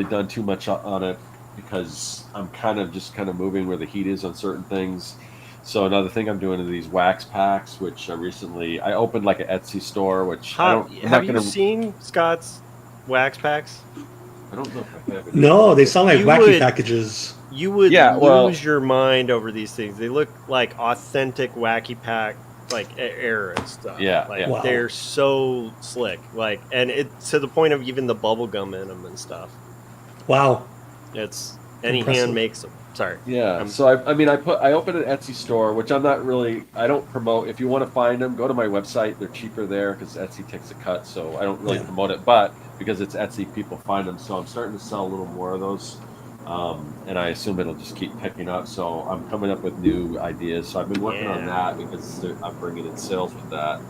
done too much on it because I'm kind of moving where the heat is on certain things. So another thing I'm doing are these wax packs, which I opened like an Etsy store, which have you seen Scott's wax packs? I don't know if I have it. No, they sound like wacky would- packages. You would lose your mind over these things. They look like authentic wacky pack, like era and stuff. Yeah, like Wow. they're so slick. Like, and it's to the point of even the bubble gum in them and stuff. Wow. It's any Impressive. hand makes them. Sorry. Yeah. So I opened an Etsy store, which I don't promote. If you want to find them, go to my website. They're cheaper there because Etsy takes a cut. So I don't really promote it, but because it's Etsy, people find them. So I'm starting to sell a little more of those. And I assume it'll just keep picking up. So I'm coming up with new ideas. So I've been working on that because I'm bringing in sales with that.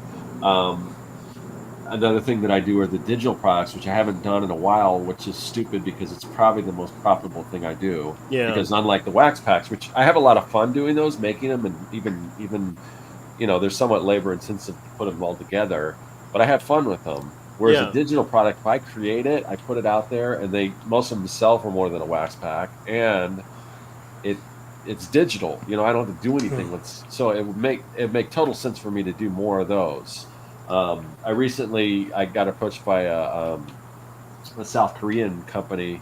Another thing that I do are the digital products, which I haven't done in a while, which is stupid because it's probably the most profitable thing I do. Yeah. Because unlike the wax packs, which I have a lot of fun doing those, making them, and even there's somewhat labor intensive to put them all together, but I have fun with them. Whereas a digital product, if I create it, I put it out there, and most of them sell for more than a wax pack, and it's digital. I don't have to do anything so it would make total sense for me to do more of those. I got approached by a South Korean company,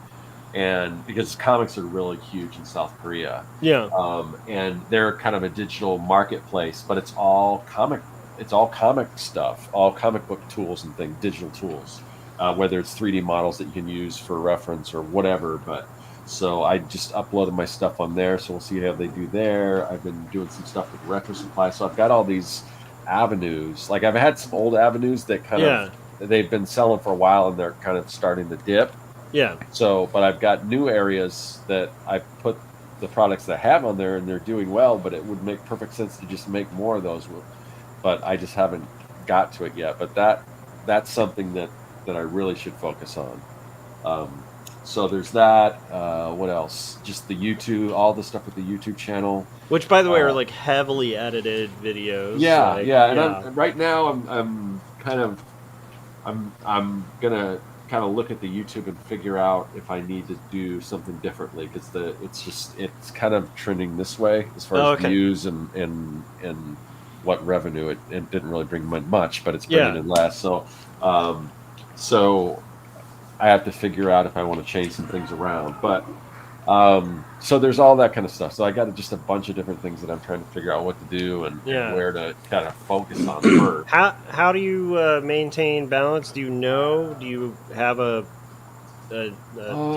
and because comics are really huge in South Korea, and they're kind of a digital marketplace, but it's all comic stuff, all comic book tools and things, digital tools, whether it's 3D models that you can use for reference or whatever. But so I just uploaded my stuff on there, so we'll see how they do there. I've been doing some stuff with Retro Supply, so I've got all these avenues. Like, I've had some old avenues that kind of they've been selling for a while and they're kind of starting to dip. So, but I've got new areas that I put the products that I have on there, and they're doing well, but it would make perfect sense to just make more of those. But I just haven't got to it yet. But that's something that I really should focus on. So there's that. What else? Just the YouTube, all the stuff with the YouTube channel. Which, by the way, are like heavily edited videos. And right now I'm gonna kind of look at the YouTube and figure out if I need to do something differently, because it's kind of trending this way as far as views and what revenue. It didn't really bring much, but it's bringing in less. So I have to figure out if I want to change some things around. But so there's all that kind of stuff. So I got just a bunch of different things that I'm trying to figure out what to do and where to kind of focus on first. How do you maintain balance? Do you have do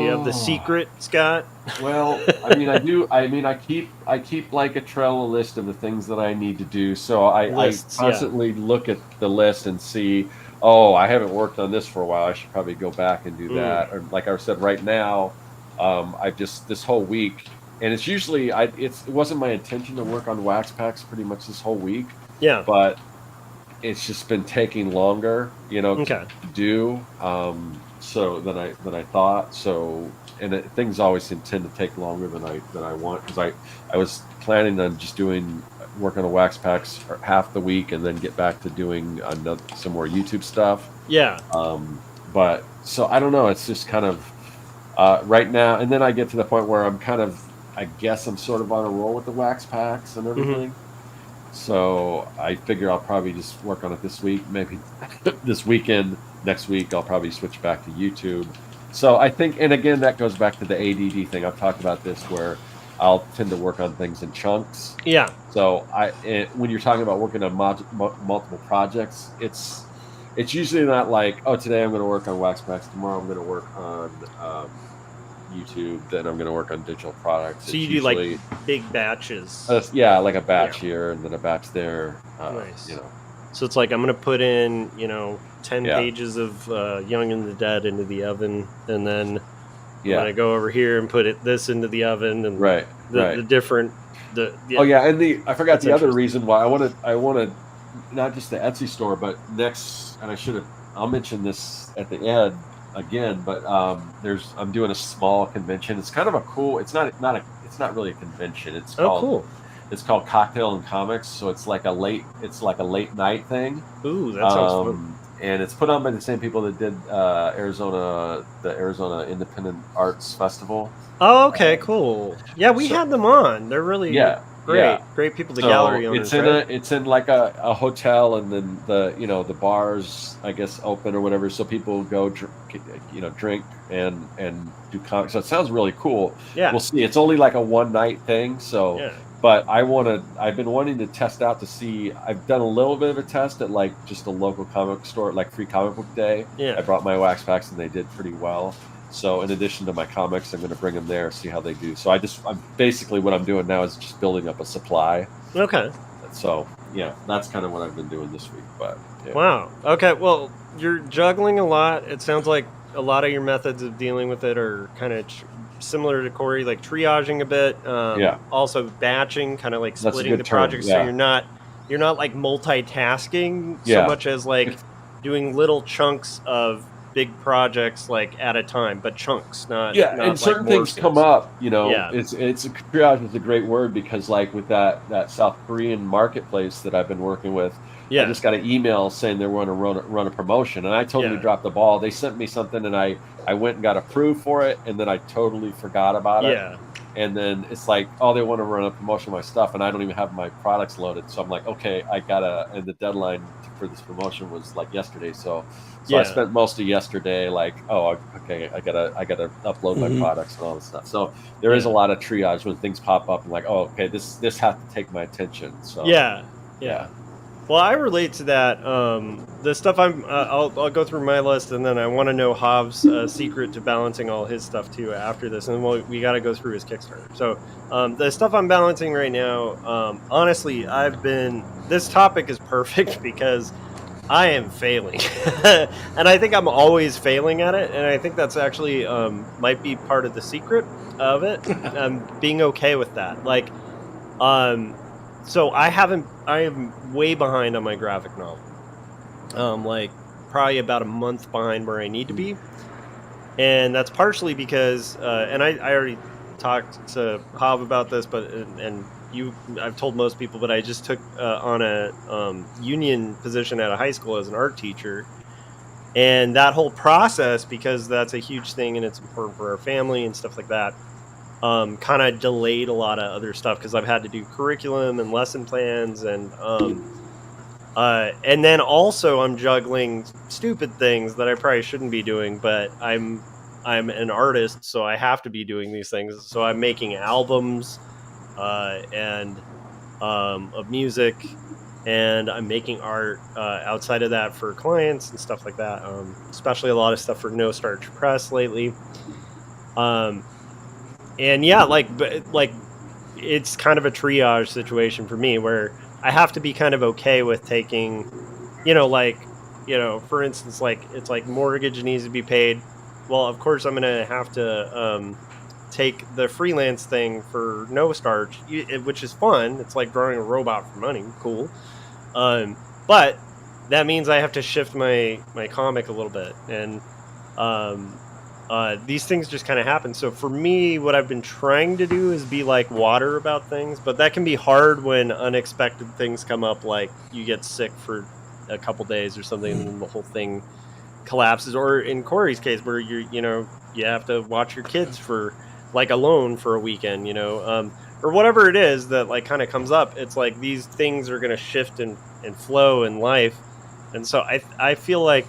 you have the secret, Scott? Well, I do. I keep like a Trello list of the things that I need to do. So I constantly look at the list and see, I haven't worked on this for a while. I should probably go back and do that. Or like I said, right now, I've just this whole week, and it's usually it wasn't my intention to work on wax packs pretty much this whole week. Yeah. But it's just been taking longer, to do. So than I thought. So, and things always tend to take longer than I want, because I was planning on just work on the wax packs for half the week and then get back to doing some more YouTube stuff. Yeah. But so I don't know. It's just kind of right now, and then I get to the point where I guess I'm sort of on a roll with the wax packs and everything. So I figure I'll probably just work on it this week, maybe this weekend. Next week I'll probably switch back to YouTube. So I think, and again, that goes back to the ADD thing. I've talked about this where I'll tend to work on things in chunks. Yeah. So when you're talking about working on multiple projects, it's usually not like, oh, today I'm going to work on wax packs, tomorrow I'm going to work on YouTube, then I'm going to work on digital products. So you do like big batches. Yeah, like a batch here and then a batch there. Nice. You know. So it's like I'm going to put in 10 pages of Young and the Dead into the oven, and then I'm going to go over here and put this into the oven, and the different. And I forgot the other reason why I want to not just the Etsy store, but next, and I'll mention this at the end again, but I'm doing a small convention. It's kind of a cool. It's not really a convention. It's called, cool. It's called Cocktail and Comics. So it's like a late night thing. Ooh, that sounds fun. And it's put on by the same people that did the Arizona Independent Arts Festival. Oh, okay, cool. Yeah, we had them on. They're really great people. The gallery owners. It's in like a hotel, and then the bars, I guess, open or whatever, so people go drink and do comics. So it sounds really cool. Yeah, we'll see. It's only like a one night thing, so. Yeah. But I've been wanting to test out to see. I've done a little bit of a test at like just a local comic store, like Free Comic Book Day. Yeah. I brought my wax packs and they did pretty well. So in addition to my comics, I'm going to bring them there, see how they do. So I'm basically what I'm doing now is just building up a supply. Okay. So yeah, that's kind of what I've been doing this week. But yeah. Wow. Okay. Well, you're juggling a lot. It sounds like a lot of your methods of dealing with it are kind of similar to Corey, like triaging a bit. Also batching, kind of like splitting the projects, so you're not like multitasking so much as like doing little chunks of big projects like at a time, but chunks, not and certain like things come up. It's triage is a great word, because like with that South Korean marketplace that I've been working with. I just got an email saying they were going to run a promotion, and I totally dropped the ball. They sent me something, and I went and got approved for it, and then I totally forgot about it. And then it's like, oh, they want to run a promotion of my stuff, and I don't even have my products loaded. So I'm like, okay, and the deadline for this promotion was like yesterday. So I spent most of yesterday like, oh, okay, I gotta upload my products and all this stuff. So there is a lot of triage when things pop up, and like, oh, okay, this has to take my attention. So yeah. Well, I relate to that. The stuff I'll go through my list, and then I want to know Hav's secret to balancing all his stuff too after this, and we got to go through his Kickstarter. So the stuff I'm balancing right now, honestly, this topic is perfect because I am failing, and I think I'm always failing at it, and I think that's actually might be part of the secret of it. Being okay with that, like. So I am way behind on my graphic novel. Like probably about a month behind where I need to be. And that's partially because, and I already talked to Hav about this, but, I've told most people, but I just took on a union position at a high school as an art teacher. And that whole process, because that's a huge thing and it's important for our family and stuff like that, kind of delayed a lot of other stuff because I've had to do curriculum and lesson plans and then also I'm juggling stupid things that I probably shouldn't be doing, but I'm an artist, so I have to be doing these things. So I'm making albums and of music, and I'm making art outside of that for clients and stuff like that, especially a lot of stuff for No Starch Press lately. And like it's kind of a triage situation for me where I have to be kind of okay with taking, for instance, like it's like mortgage needs to be paid. Well, of course I'm going to have to take the freelance thing for No Starch, which is fun. It's like drawing a robot for money. Cool. But that means I have to shift my comic a little bit. And, these things just kind of happen. So for me, what I've been trying to do is be like water about things, but that can be hard when unexpected things come up, like you get sick for a couple days or something, and then the whole thing collapses. Or in Corey's case, where you have to watch your kids for like alone for a weekend. or whatever it is that like kind of comes up. It's like these things are going to shift and flow in life. And so I feel like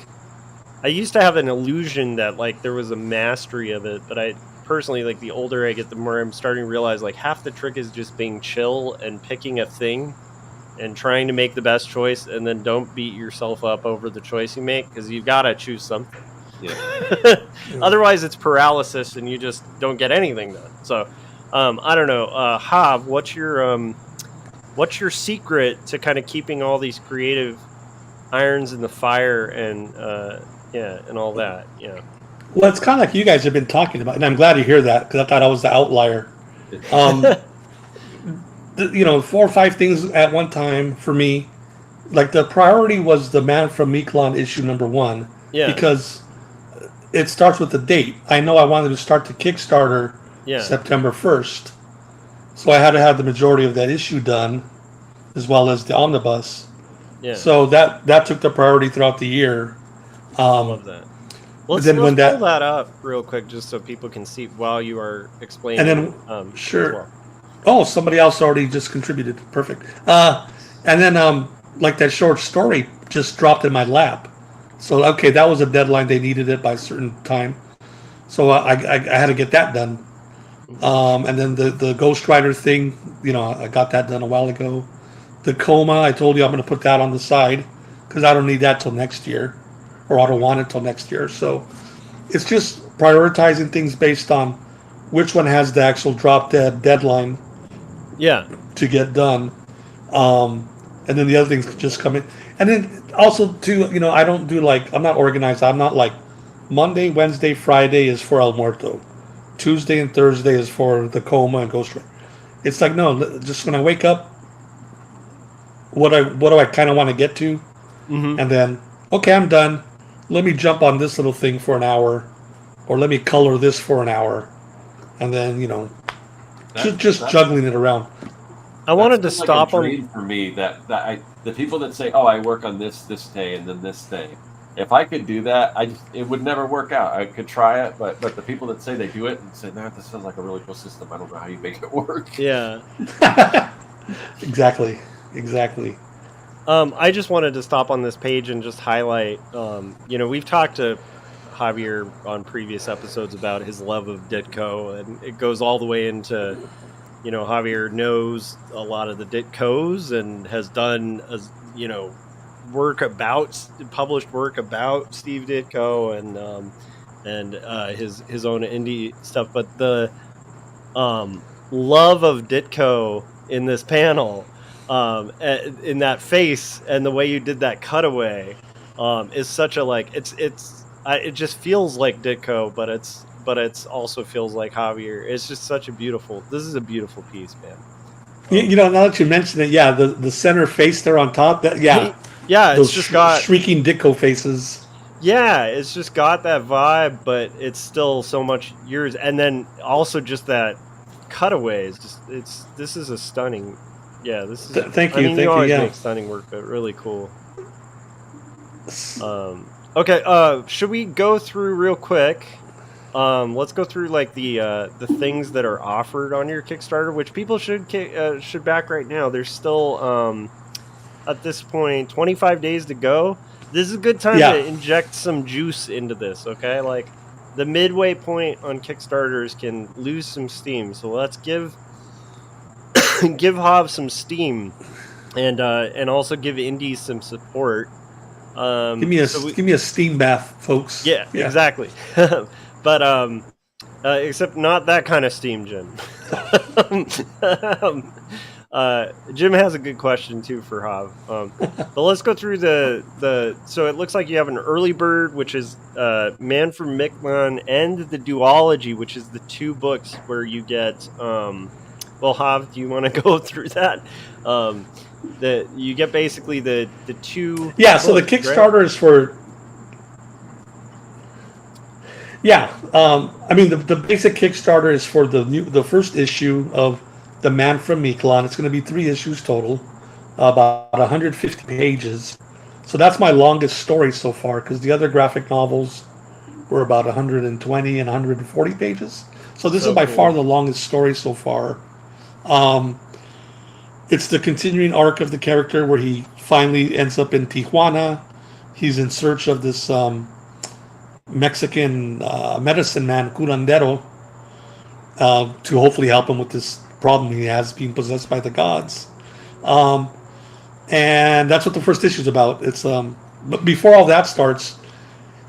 I used to have an illusion that like there was a mastery of it, but I personally, like, the older I get, the more I'm starting to realize like half the trick is just being chill and picking a thing and trying to make the best choice, and then don't beat yourself up over the choice you make, because you've got to choose something. Yeah. Otherwise it's paralysis and you just don't get anything done. So I don't know, Hav, what's your secret to kind of keeping all these creative irons in the fire and and all that? Well, it's kind of like you guys have been talking about, and I'm glad to hear that, because I thought I was the outlier. 4 or 5 things at one time for me. Like, the priority was the Man from Meeklon issue #1, because it starts with the date. I know I wanted to start the Kickstarter September 1st, so I had to have the majority of that issue done, as well as the omnibus. Yeah. So that took the priority throughout the year. I love that. Let's pull that up real quick, just so people can see while you are explaining. And then, sure. Well. Oh, somebody else already just contributed. Perfect. And then, like, that short story just dropped in my lap. So, okay, that was a deadline. They needed it by a certain time. So I had to get that done. And then the Ghost Rider thing, I got that done a while ago. The Coma, I told you I'm going to put that on the side, because I don't need that till next year. Or I don't want it till next year. So it's just prioritizing things based on which one has the actual drop dead deadline to get done. And then the other things just come in. And then also, too, I don't do I'm not organized. I'm not like Monday, Wednesday, Friday is for El Muerto. Tuesday and Thursday is for the Coma and Ghost Rider. It's like, no, just when I wake up, what do I kind of want to get to? Mm-hmm. And then, okay, I'm done. Let me jump on this little thing for an hour, or let me color this for an hour, and then just juggling it around. I wanted to stop on for me that the people that say, "Oh, I work on this day and then this day." If I could do that, it would never work out. I could try it, but the people that say they do it and say, "No, this sounds like a really cool system. I don't know how you make it work." Yeah. Exactly. I just wanted to stop on this page and just highlight, we've talked to Javier on previous episodes about his love of Ditko, and it goes all the way into, Javier knows a lot of the Ditkos and has done, published work about Steve Ditko and his own indie stuff. But the love of Ditko in this panel, in that face, and the way you did that cutaway is such a it just feels like Ditko, but it's also feels like Javier. It's just such a beautiful. This is a beautiful piece, man. Now that you mention it, the center face there on top, it's just got shrieking Ditko faces. Yeah, it's just got that vibe, but it's still so much yours. And then also just that cutaway is just this is a stunning. Yeah, this is. Thank you. You always make stunning work, but really cool. Okay. Should we go through real quick? Let's go through the things that are offered on your Kickstarter, which people should back right now. There's still at this point 25 days to go. This is a good time to inject some juice into this. Okay, the midway point on Kickstarters can lose some steam, so let's give Hav some steam, and also give indies some support. Give me a steam bath, folks. Yeah. Exactly. But except not that kind of steam, Jim. Jim has a good question too for Hav. But let's go through so it looks like you have an early bird, which is Man from Meeklon, and the duology, which is the 2 books where you get Hav, do you want to go through that? You get basically the 2 books, so the Kickstarter is for the basic Kickstarter is for the first issue of The Man from Meeklon. It's going to be 3 issues total, about 150 pages. So that's my longest story so far, because the other graphic novels were about 120 and 140 pages. So this is by far the longest story so far. It's the continuing arc of the character where he finally ends up in Tijuana. He's in search of this Mexican medicine man, curandero, to hopefully help him with this problem he has, being possessed by the gods. And that's what the first issue is about. It's but before all that starts,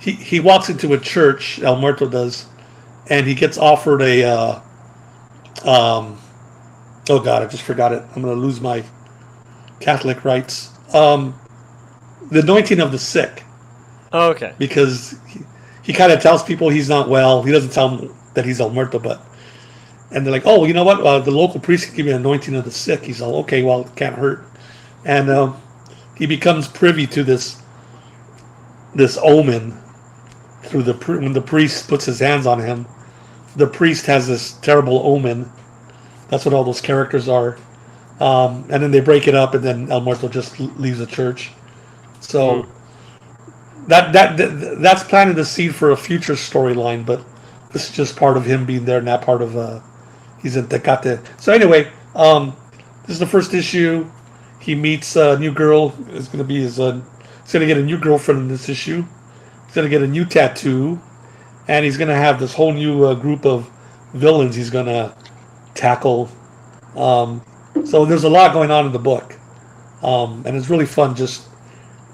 he walks into a church. El Muerto does, and he gets offered a oh God, I just forgot it. I'm going to lose my Catholic rights. The anointing of the sick. Oh, okay. Because he kind of tells people he's not well. He doesn't tell them that he's El Muerto, and they're like, oh, you know what? The local priest can give you an anointing of the sick. He's all, okay, well, it can't hurt. And he becomes privy to this omen through when the priest puts his hands on him. The priest has this terrible omen. That's what all those characters are. And then they break it up, and then El Muerto just leaves the church. So that's planting the seed for a future storyline, but this is just part of him being there, not part of he's in Tecate. So anyway, this is the first issue. He meets a new girl. It's going to be he's going to get a new girlfriend in this issue. He's going to get a new tattoo, and he's going to have this whole new group of villains he's going to tackle. So there's a lot going on in the book, and it's really fun just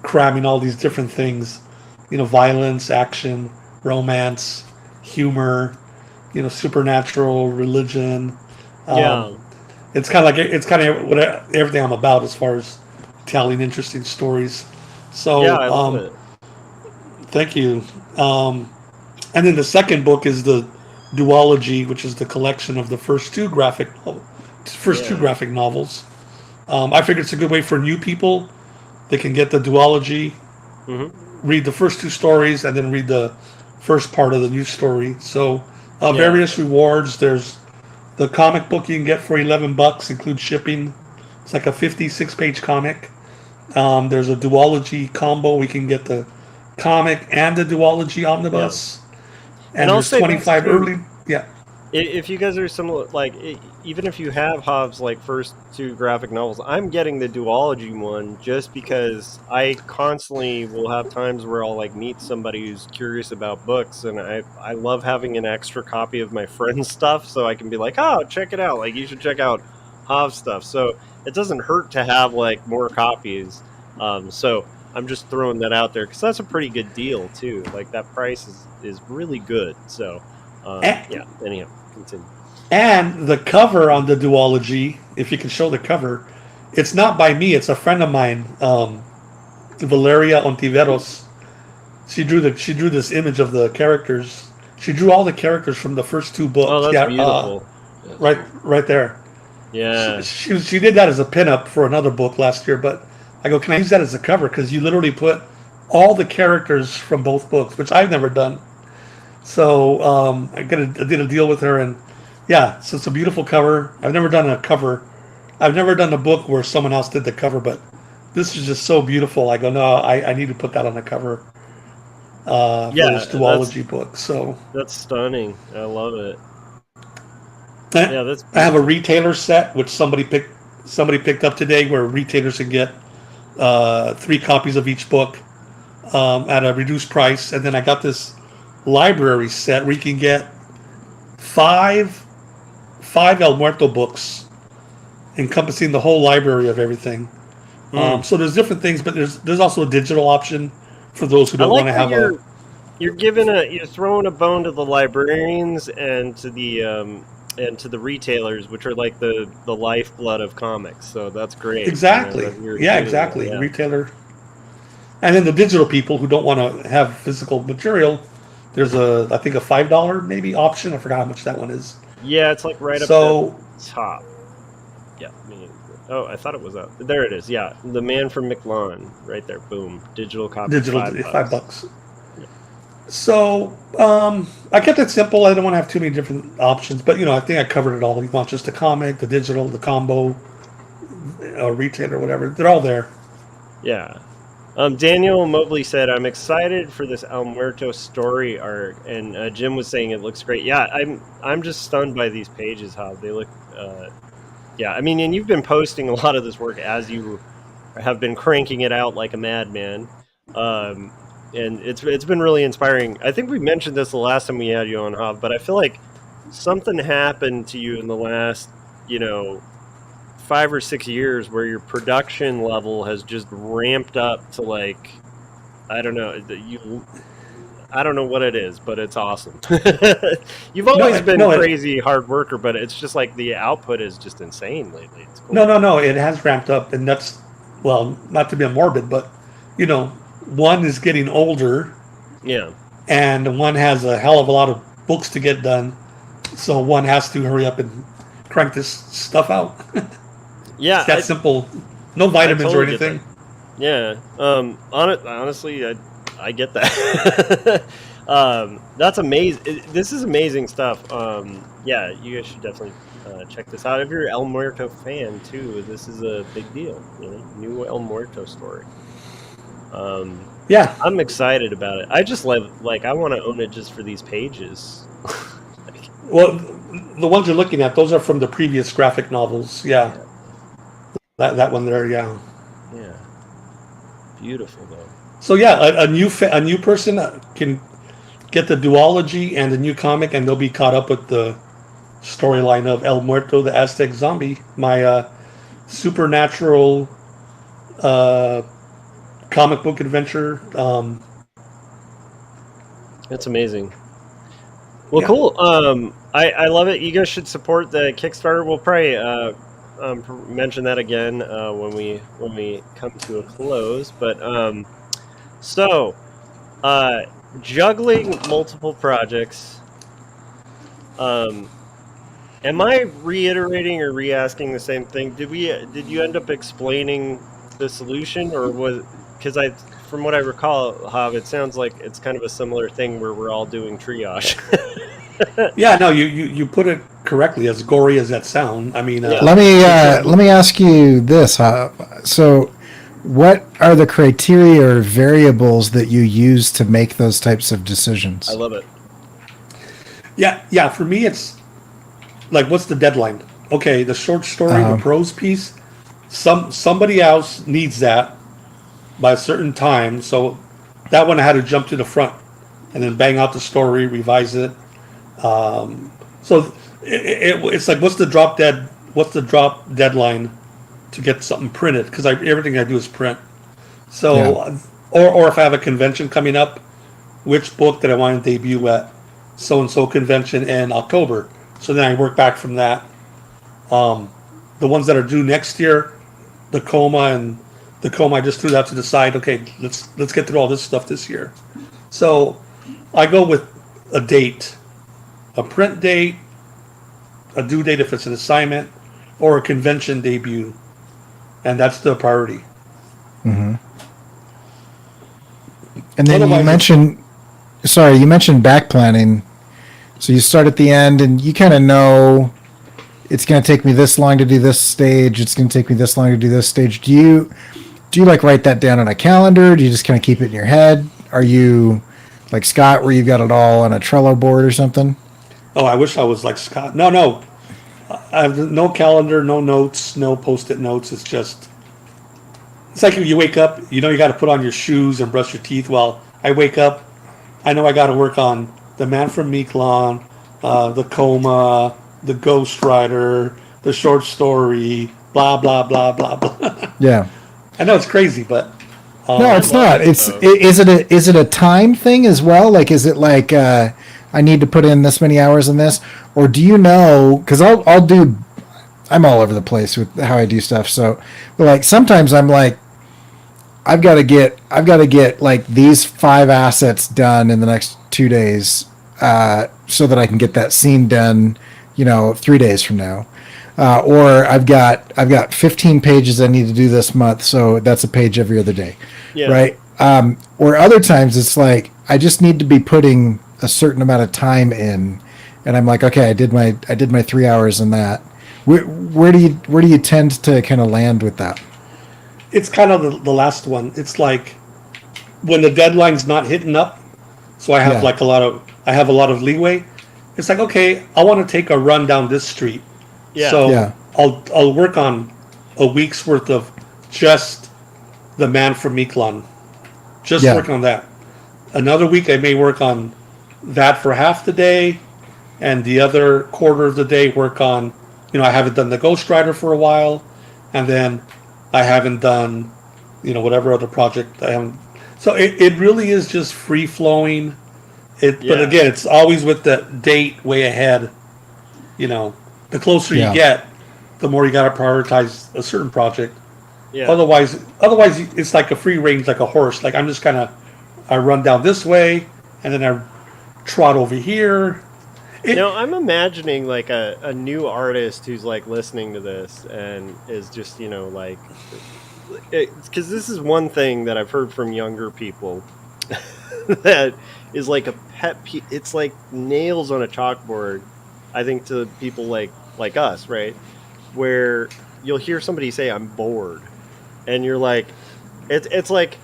cramming all these different things, violence, action, romance, humor, supernatural, religion. It's kind of what everything I'm about as far as telling interesting stories. So I love it. Thank you. And then the second book is the duology, which is the collection of the first two graphic novels. I figured it's a good way for new people. They can get the duology, read the first two stories, and then read the first part of the new story. So various rewards. There's the comic book you can get for $11, includes shipping. It's like a 56-page comic. There's a duology combo. We can get the comic and the duology omnibus. And there's 25 early. Yeah. If you guys are similar, even if you have Hov's first two graphic novels, I'm getting the duology one just because I constantly will have times where I'll meet somebody who's curious about books, and I love having an extra copy of my friend's stuff, so I can be like, oh, check it out, you should check out Hov's stuff. So it doesn't hurt to have more copies. So I'm just throwing that out there because that's a pretty good deal too. That price is really good. So anyhow. Continue. And the cover on the duology, if you can show the cover, it's not by me. It's a friend of mine, Valeria Ontiveros. She drew this image of the characters. She drew all the characters from the first two books. Oh, that's beautiful. Right there. Yeah. She did that as a pinup for another book last year, but I go, can I use that as a cover? Because you literally put all the characters from both books, which I've never done. So I did a deal with her, and so it's a beautiful cover. I've never done a cover. I've never done a book where someone else did the cover, but this is just so beautiful. I go, no, I need to put that on the cover for this duology book. So that's stunning. I love it. I have a retailer set which somebody picked up today, where retailers can get 3 copies of each book at a reduced price, and then I got this library set where you can get 5 El Muerto books encompassing the whole library of everything. So there's different things, but there's also a digital option for those who don't want to have you're throwing a bone to the librarians and to the retailers, which are the lifeblood of comics. So that's great. Exactly. Exactly. Yeah. Retailer. And then the digital people who don't want to have physical material, there's I think a $5 maybe option. I forgot how much that one is. Yeah, it's right up the top. Yeah. I thought it was up. There it is. Yeah, The Man from McLawn, right there. Boom. Digital copy. Digital, $5. Yeah. So I kept it simple. I don't want to have too many different options, but I think I covered it all. You want just the comic, the digital, the combo, retailer, whatever. They're all there. Yeah. Daniel Mobley said, I'm excited for this El Muerto story arc, and Jim was saying it looks great. Yeah, I'm just stunned by these pages, how they look Yeah, I mean, and you've been posting a lot of this work as you have been cranking it out like a madman, and it's been really inspiring. I think we mentioned this the last time we had you on, Hob, but I feel like something happened to you in the last, 5 or 6 years where your production level has just ramped up to like, I don't know, I don't know what it is, but it's awesome. You've always been a crazy hard worker, but it's just like the output is just insane lately. It's cool. No. It has ramped up, and that's, well, not to be morbid, but one is getting older. Yeah. And one has a hell of a lot of books to get done, so one has to hurry up and crank this stuff out. Yeah, it's that simple. No vitamins or anything. Yeah. Honestly, I get that. That's amazing. This is amazing stuff. Yeah, you guys should definitely check this out. If you're an El Muerto fan too, this is a big deal. New El Muerto story. Yeah, I'm excited about it. I just like I want to own it just for these pages. Well, the ones you're looking at, those are from the previous graphic novels. Yeah. That one there, yeah. Yeah. Beautiful though. So yeah, a new person can get the duology and the new comic, and they'll be caught up with the storyline of El Muerto, the Aztec zombie, my supernatural comic book adventure. That's amazing. Well, yeah. Cool. I love it. You guys should support the Kickstarter. We'll probably mention that again when we come to a close. But juggling multiple projects. Am I reiterating or re-asking the same thing? Did you end up explaining the solution, or was, because from what I recall, Hav, it sounds like it's kind of a similar thing where we're all doing triage. Yeah, no, you put it correctly, as gory as that sound. I mean, let me ask you this, Hav. So, what are the criteria or variables that you use to make those types of decisions? I love it. Yeah. For me, it's like, what's the deadline? Okay, the short story, the prose piece. Somebody else needs that by a certain time, so that one I had to jump to the front and then bang out the story, revise it. So it's like, what's the drop deadline to get something printed? Because everything I do is print. So, or if I have a convention coming up, which book that I want to debut at so and so convention in October. So then I work back from that. The ones that are due next year, the coma, I just threw that to the side. Okay, let's get through all this stuff this year. So I go with a date, a print date, a due date if it's an assignment, or a convention debut, and that's the priority. Mm-hmm. And then you mentioned back planning. So you start at the end, and you kind of know it's going to take me this long to do this stage. It's going to take me this long to do this stage. Do you like write that down on a calendar? Do you just kind of keep it in your head? Are you like Scott, where you've got it all on a Trello board or something? Oh, I wish I was like Scott. No. I have no calendar, no notes, no Post-it notes. It's like you wake up, you got to put on your shoes and brush your teeth. Well, I wake up, I know I got to work on The Man from Meeklon, The Coma, The Ghost Rider, the short story, blah, blah, blah, blah, blah. Yeah. I know it's crazy, but... no, it's not. Is it a time thing as well? Like, is it like... I need to put in this many hours in this, or do you know? Because I'm all over the place with how I do stuff. So, but like sometimes I'm like, I've got to get like these 5 assets done in the next 2 days, so that I can get that scene done, 3 days from now. Or I've got 15 pages I need to do this month, so that's a page every other day, right? Or other times it's like I just need to be putting a certain amount of time in, and I'm like, okay, I did my 3 hours in that. Where do you tend to kind of land with that? It's kind of the last one. It's like when the deadline's not hitting up, so I have a lot of leeway. It's like, okay, I want to take a run down this street. Yeah. So I'll work on a week's worth of just the Man from Miklan, just Yeah. working on that. Another week I may work on that for half the day, and the other quarter of the day work on, I haven't done the Ghost Rider for a while, and then I haven't done, whatever other project I haven't. So it really is just free flowing. But again, it's always with the date way ahead. The closer Yeah. you get, the more you got to prioritize a certain project. Yeah. Otherwise, it's like a free range, like a horse. Like I'm just I run down this way, and then I trot over here. I'm imagining like a new artist who's like listening to this and is just because this is one thing that I've heard from younger people that is like a pet peeve. It's like nails on a chalkboard. I think to people like us, right, where you'll hear somebody say I'm bored, and you're like, it's like,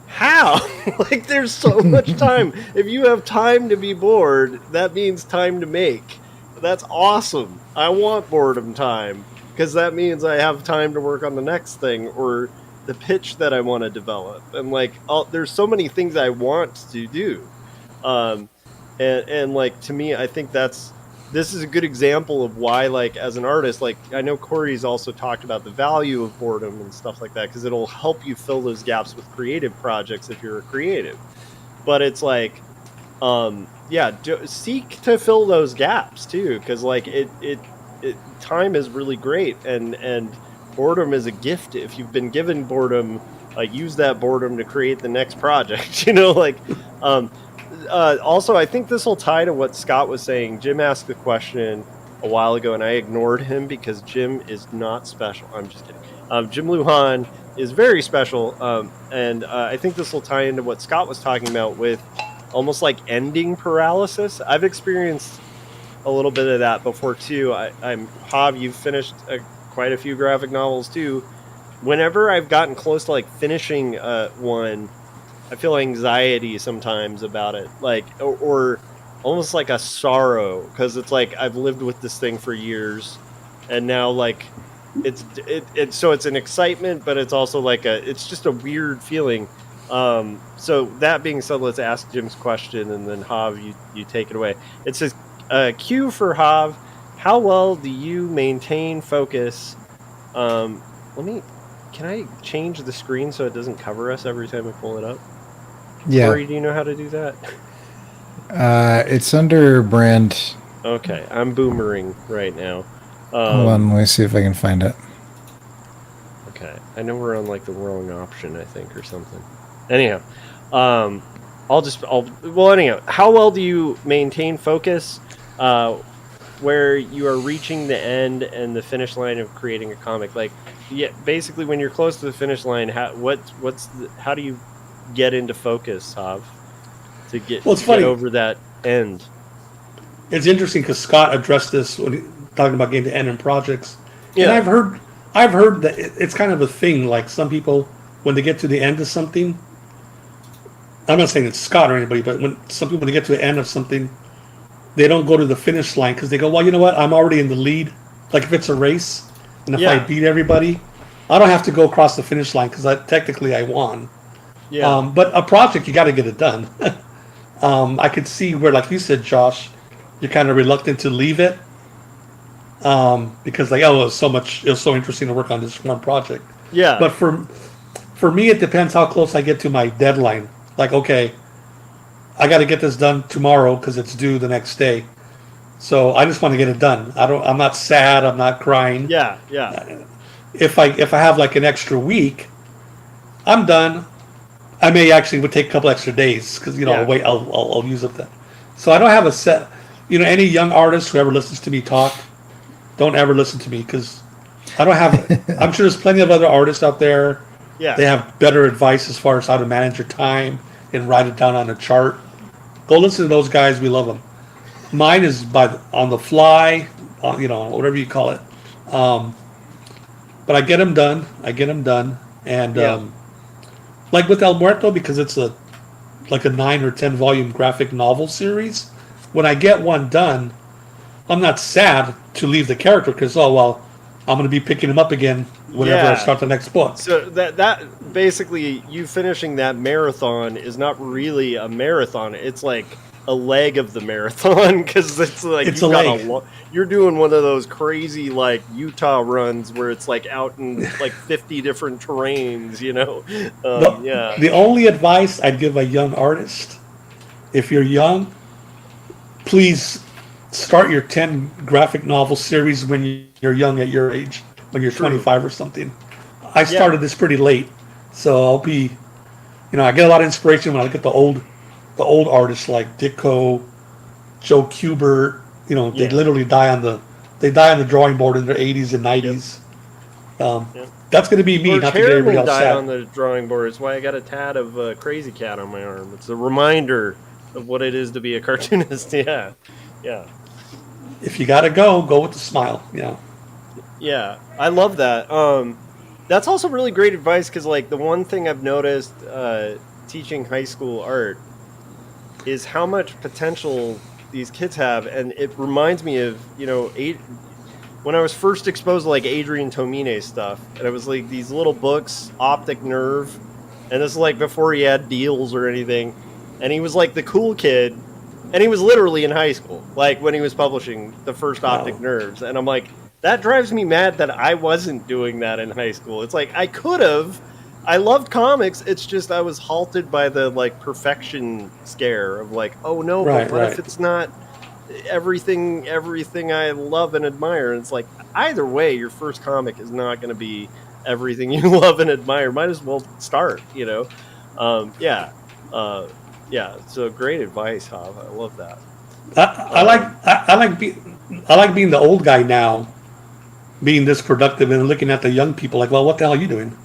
how? Like there's so much time. If you have time to be bored, that means time to make. That's awesome. I want boredom time because that means I have time to work on the next thing or the pitch that I want to develop. And like, there's so many things I want to do. And like, to me, I think this is a good example of why, like, as an artist, like, I know Corey's also talked about the value of boredom and stuff like that, because it'll help you fill those gaps with creative projects if you're a creative. But it's like, seek to fill those gaps too, because like time is really great, and boredom is a gift. If you've been given boredom, use that boredom to create the next project. Also, I think this will tie to what Scott was saying. Jim asked the question a while ago, and I ignored him because Jim is not special. I'm just kidding. Jim Lujan is very special, and I think this will tie into what Scott was talking about with almost like ending paralysis. I've experienced a little bit of that before too. Hav, you've finished quite a few graphic novels too. Whenever I've gotten close to like finishing one, I feel anxiety sometimes about it, like or almost like a sorrow, because it's like I've lived with this thing for years, and now like it's an excitement, but it's also like it's just a weird feeling. So that being said, let's ask Jim's question, and then Hav, you take it away. It says, Q for Hav, how well do you maintain focus? Can I change the screen so it doesn't cover us every time we pull it up? Yeah. Corey, do you know how to do that? It's under brand. Okay, I'm boomering right now. Hold on, let me see if I can find it. Okay, I know we're on like the wrong option, I think, or something. Anyhow, anyhow, how well do you maintain focus where you are reaching the end and the finish line of creating a comic? Like, basically when you're close to the finish line, how do you get into focus, Hav, to get over that end? It's interesting because Scott addressed this when talking about getting to end in projects. Yeah. And I've heard that it's kind of a thing. Like some people, when they get to the end of something, I'm not saying it's Scott or anybody, but when they get to the end of something, they don't go to the finish line because they go, well, you know what? I'm already in the lead. Like if it's a race, and if I beat everybody, I don't have to go across the finish line because technically I won. Yeah. But a project, you got to get it done. I could see where, like you said, Josh, you're kind of reluctant to leave it because, like, it was so interesting to work on this one project. Yeah. But for me, it depends how close I get to my deadline. Like, okay, I got to get this done tomorrow because it's due the next day. So I just want to get it done. I'm not sad. I'm not crying. Yeah. If I have like an extra week, I'm done. I may actually would take a couple extra days because I'll use up that. So I don't have a set. Any young artist who ever listens to me talk, don't ever listen to me because I don't have. I'm sure there's plenty of other artists out there. Yeah. They have better advice as far as how to manage your time and write it down on a chart. Go listen to those guys. We love them. Mine is on the fly, whatever you call it. But I get them done. And like with El Muerto, because it's like a 9 or 10 volume graphic novel series. When I get one done, I'm not sad to leave the character because I'm going to be picking them up again whenever I Yeah. start the next book. So that basically, you finishing that marathon is not really a marathon. It's like a leg of the marathon, because it's like It's you've a got leg. you're doing one of those crazy like Utah runs where it's like out in like 50 different terrains, you know. Yeah. The only advice I'd give a young artist, if you're young, please start your 10 graphic novel series when you're young at your age, when you're True. 25 or something. I started this pretty late, so I'll be, I get a lot of inspiration when I look at the old artists like Ditko, Joe Kubert. They Yeah. literally die on the drawing board in their 80s and 90s. Yep. That's going to be me, George not to get everybody Harriman else died sad. on the drawing board. That's why I got a tat of Crazy Cat on my arm. It's a reminder of what it is to be a cartoonist. Yeah. Yeah. If you got to go with the smile. Yeah, I love that. That's also really great advice, because like the one thing I've noticed teaching high school art is how much potential these kids have, and it reminds me of when I was first exposed to like Adrian Tomine stuff, and it was like these little books, Optic Nerve, and this is like before he had deals or anything, and he was like the cool kid, and he was literally in high school, like when he was publishing the first Optic Wow. Nerves, and I'm like, that drives me mad that I wasn't doing that in high school. It's like I could have. I loved comics. It's just I was halted by the like perfection scare of like, oh no, Right, but what right. if it's not everything I love and admire? And it's like, either way, your first comic is not going to be everything you love and admire. Might as well start, yeah. Yeah, so great advice, Hav. I love that. I like being the old guy now, being this productive and looking at the young people like, well, what the hell are you doing?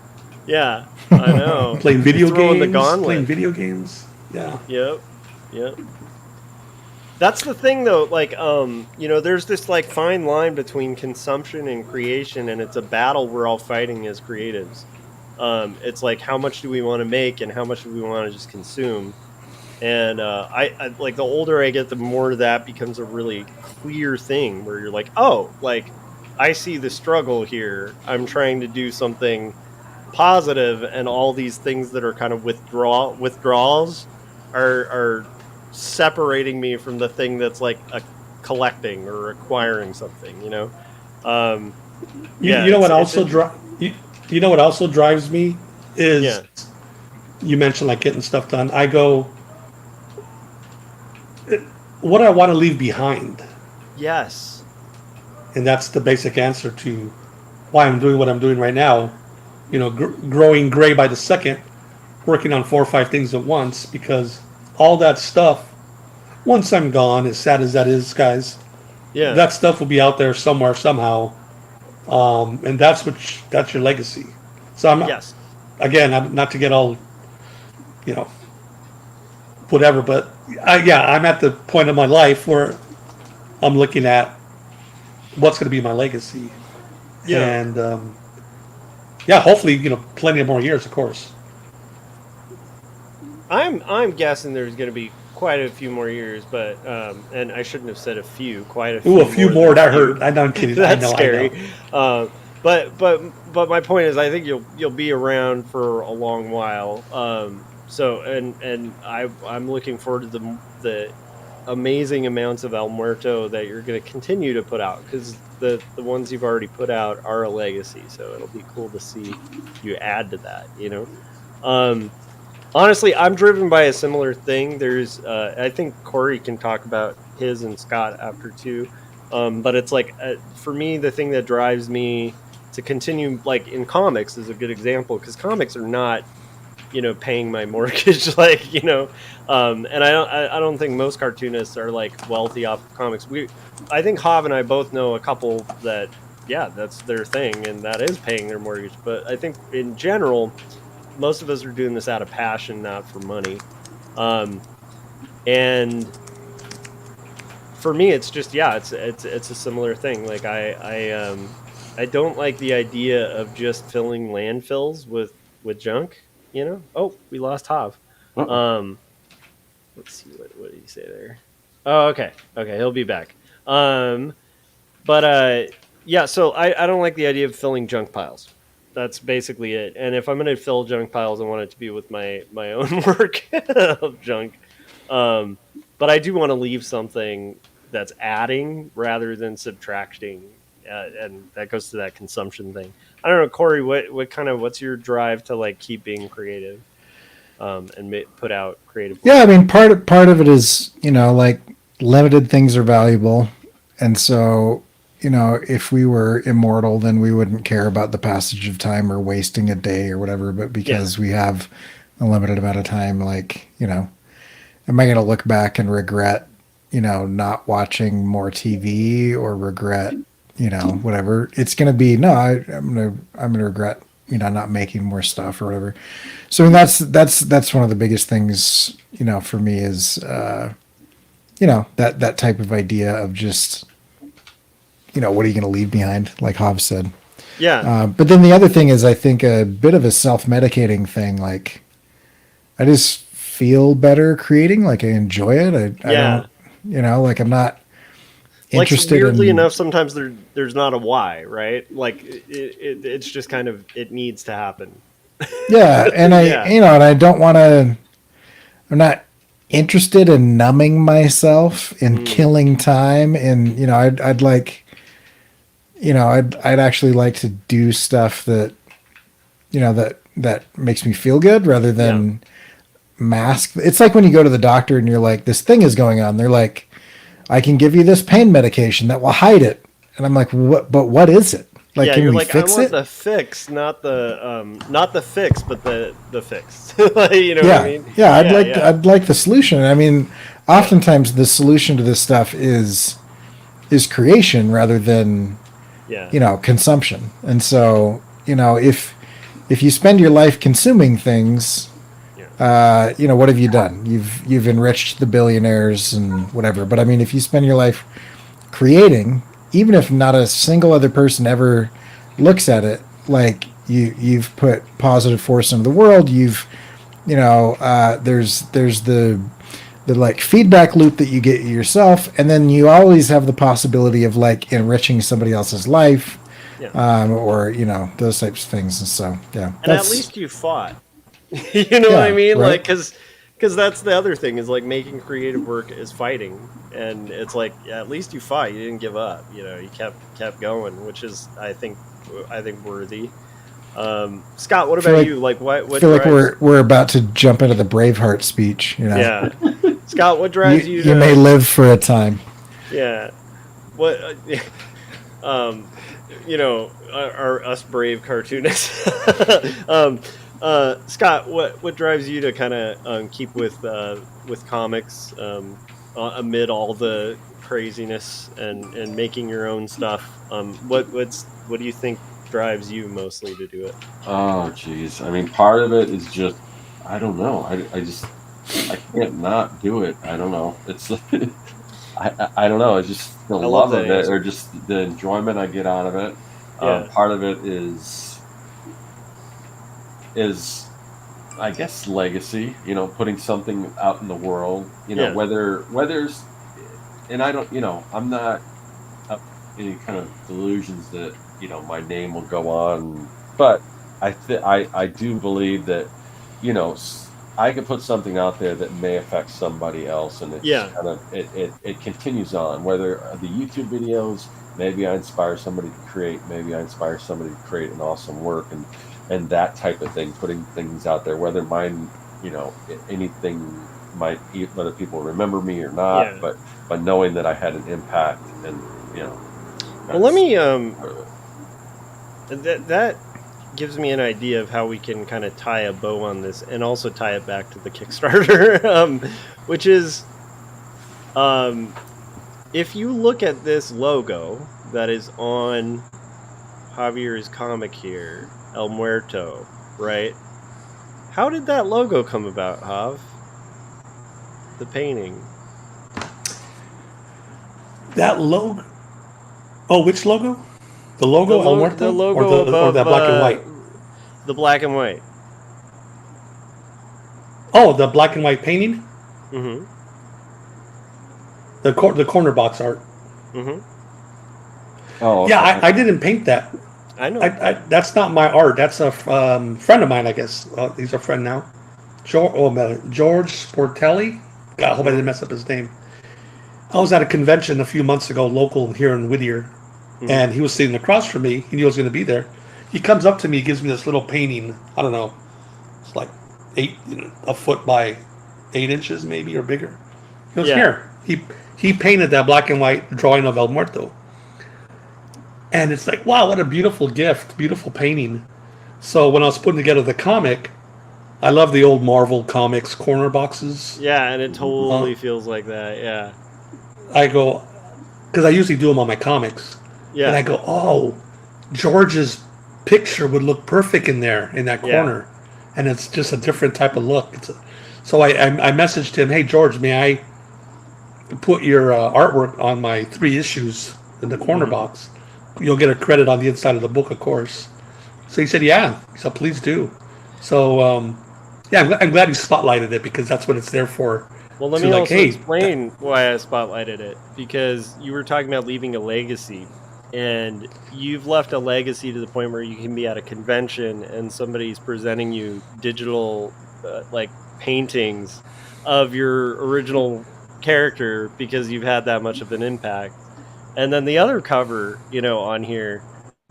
Yeah, I know. Playing You're video throwing the games? gauntlet. Playing video games? Yeah. Yep. That's the thing, though. Like, there's this like fine line between consumption and creation, and it's a battle we're all fighting as creatives. It's like, how much do we want to make, and how much do we want to just consume? And I like, the older I get, the more that becomes a really clear thing, where you're like, oh, like I see the struggle here. I'm trying to do something positive, and all these things that are kind of withdrawals are separating me from the thing that's like a collecting or acquiring something. You know what also you know what also drives me is Yeah. you mentioned like getting stuff done. I go, what I want to leave behind, Yes. and that's the basic answer to why I'm doing what I'm doing right now. Growing gray by the second, working on 4 or 5 things at once, because all that stuff, once I'm gone, as sad as that is, guys, Yeah. that stuff will be out there somewhere somehow, and that's your legacy. So Yes. I'm not to get all, whatever, but I'm at the point of my life where I'm looking at what's going to be my legacy, Yeah. and hopefully, plenty of more years, of course. I'm guessing there's going to be quite a few more years, but and I shouldn't have said a few. Quite a few. Ooh, a few more. than That a few. hurt. I know. I'm kidding. That's I know. scary. But my point is, I think you'll be around for a long while. So and I'm looking forward to the amazing amounts of El Muerto that you're going to continue to put out, because the ones you've already put out are a legacy. So it'll be cool to see you add to that. Honestly, I'm driven by a similar thing. There's, I think Corey can talk about his and Scott after too. But it's like, for me, the thing that drives me to continue, like in comics, is a good example, because comics are not, paying my mortgage, and I don't think most cartoonists are like wealthy off of comics. I think Hav and I both know a couple that, yeah, that's their thing, and that is paying their mortgage. But I think in general, most of us are doing this out of passion, not for money. And for me, it's just, it's a similar thing. Like I don't like the idea of just filling landfills with junk. Oh, we lost Hav. Uh-oh. Let's see, what did he say there? Oh, okay, he'll be back. But Yeah, so I don't like the idea of filling junk piles. That's basically it. And if I'm going to fill junk piles, I want it to be with my own work of junk. But I do want to leave something that's adding rather than subtracting, and that goes to that consumption thing. I don't know, Corey. What's your drive to like keep being creative, and put out creative work? Yeah, I mean, part of it is, like limited things are valuable, and so, if we were immortal, then we wouldn't care about the passage of time or wasting a day or whatever. But because we have a limited amount of time, like, am I going to look back and regret, not watching more TV or regret, whatever? It's going to be no. I'm gonna regret, not making more stuff or whatever. So I mean, that's one of the biggest things, for me is, that type of idea of just, what are you going to leave behind, like Hav said. Yeah. But then the other thing is, I think a bit of a self-medicating thing. Like, I just feel better creating. Like, I enjoy it. I don't, like, I'm not interested. Like, weirdly in, enough, sometimes there's not a why, right? Like, it's just kind of, it needs to happen. Yeah, and and I don't want to. I'm not interested in numbing myself in killing time, and I'd like. I'd actually like to do stuff that, that makes me feel good rather than mask. It's like when you go to the doctor and you're like, this thing is going on. They're like, I can give you this pain medication that will hide it. And I'm like, what? But what is it? Like, can you're we like, fix I want it? the fix, not the fix, but the fix. What I mean? Yeah, I'd like the solution. I mean, oftentimes the solution to this stuff is creation rather than consumption. And so, if you spend your life consuming things, what have you done? You've enriched the billionaires and whatever. But I mean, if you spend your life creating, even if not a single other person ever looks at it, like you've put positive force into the world. You've, there's the like feedback loop that you get yourself, and then you always have the possibility of like enriching somebody else's life, or those types of things. And so and at least you fought. You know what I mean? Right? Like, because that's the other thing is like making creative work is fighting, and it's like at least you fought. You didn't give up. You kept going, which is I think worthy. Scott, what about you? Like, what? I feel like we're about to jump into the Braveheart speech. Yeah, Scott, what drives you? You may live for a time. Yeah, what? Are us brave cartoonists? Scott, what drives you to kind of keep with comics amid all the craziness and making your own stuff? What do you think drives you mostly to do it? Oh, geez. I mean, part of it is just, I don't know. I can't not do it. I don't know. It's, I don't know. It's just the love of it, or just the enjoyment I get out of it. Part of it is I guess legacy, putting something out in the world, whether's, and I don't, I'm not up any kind of delusions that, my name will go on, but I do believe that, I can put something out there that may affect somebody else, and it's kind of, it continues on, whether the YouTube videos, maybe I inspire somebody to create, maybe I inspire somebody to create an awesome work, and that type of thing, putting things out there, whether mine, anything might, whether people remember me or not, but knowing that I had an impact, and well, let me that gives me an idea of how we can kind of tie a bow on this, and also tie it back to the Kickstarter, which is, if you look at this logo that is on Javier's comic here, El Muerto, right? How did that logo come about, Jav? The painting. That logo? Oh, which logo? The logo, El Muerto? The logo or the black and white? The black and white. Oh, the black and white painting? Mm-hmm. The corner box art. Mm-hmm. Oh, Yeah, okay. I didn't paint that. I know. That's not my art. That's a friend of mine, I guess. He's a friend now. George Sportelli. God, I hope I didn't mess up his name. I was at a convention a few months ago, local here in Whittier, and he was sitting across from me. He knew I was going to be there. He comes up to me, gives me this little painting. I don't know, it's like a foot by 8 inches, maybe, or bigger. He goes, here. He painted that black and white drawing of El Muerto. And it's like, wow, what a beautiful gift, beautiful painting. So when I was putting together the comic, I love the old Marvel Comics corner boxes. Yeah, and it totally feels like that. Yeah. I go, because I usually do them on my comics. Yeah. And I go, oh, George's picture would look perfect in there, in that corner. And it's just a different type of look. So I messaged him, hey, George, may I put your artwork on my 3 issues in the corner box? You'll get a credit on the inside of the book, of course. So he said, yeah. So please do. So, yeah, I'm glad you spotlighted it, because that's what it's there for. Well, let me also explain why I spotlighted it, because you were talking about leaving a legacy, and you've left a legacy to the point where you can be at a convention and somebody's presenting you digital like paintings of your original character because you've had that much of an impact. And then the other cover, on here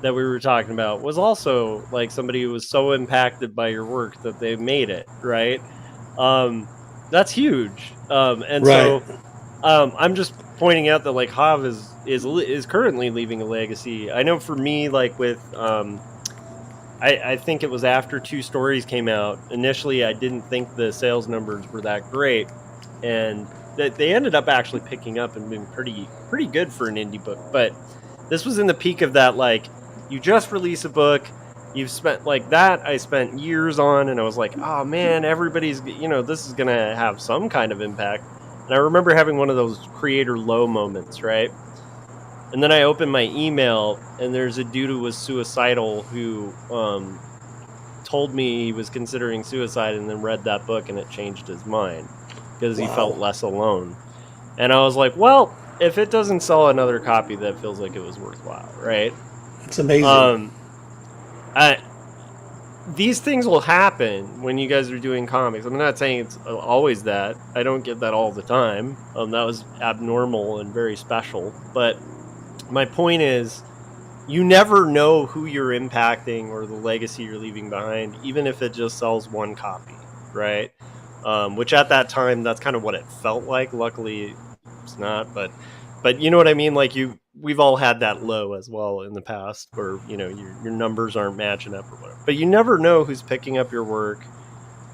that we were talking about was also like somebody who was so impacted by your work that they made it, right? That's huge. And right. So I'm just pointing out that like Hav is currently leaving a legacy. I know for me, like with I think it was after 2 stories came out. Initially, I didn't think the sales numbers were that great, and that they ended up actually picking up and being pretty good for an indie book. But this was in the peak of that, like, you just release a book, you've spent like that. I spent years on, and I was like, oh man, everybody's, this is gonna have some kind of impact. And I remember having one of those creator low moments, right? And then I opened my email, and there's a dude who was suicidal who told me he was considering suicide, and then read that book, and it changed his mind because he felt less alone. And I was like, well, if it doesn't sell another copy, that feels like it was worthwhile, right? It's amazing. These things will happen when you guys are doing comics. I'm not saying it's always that. I don't get that all the time. That was abnormal and very special. But my point is, you never know who you're impacting or the legacy you're leaving behind, even if it just sells 1 copy, right? Which at that time, that's kind of what it felt like. Luckily, it's not. But you know what I mean? Like we've all had that low as well in the past, where your numbers aren't matching up or whatever. But you never know who's picking up your work,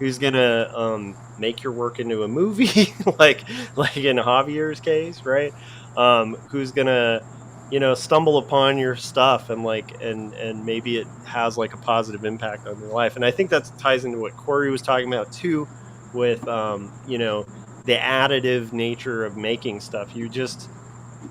who's gonna make your work into a movie, like in Javier's case, right? Who's gonna stumble upon your stuff and maybe it has like a positive impact on their life. And I think that ties into what Corey was talking about too, with the additive nature of making stuff. You just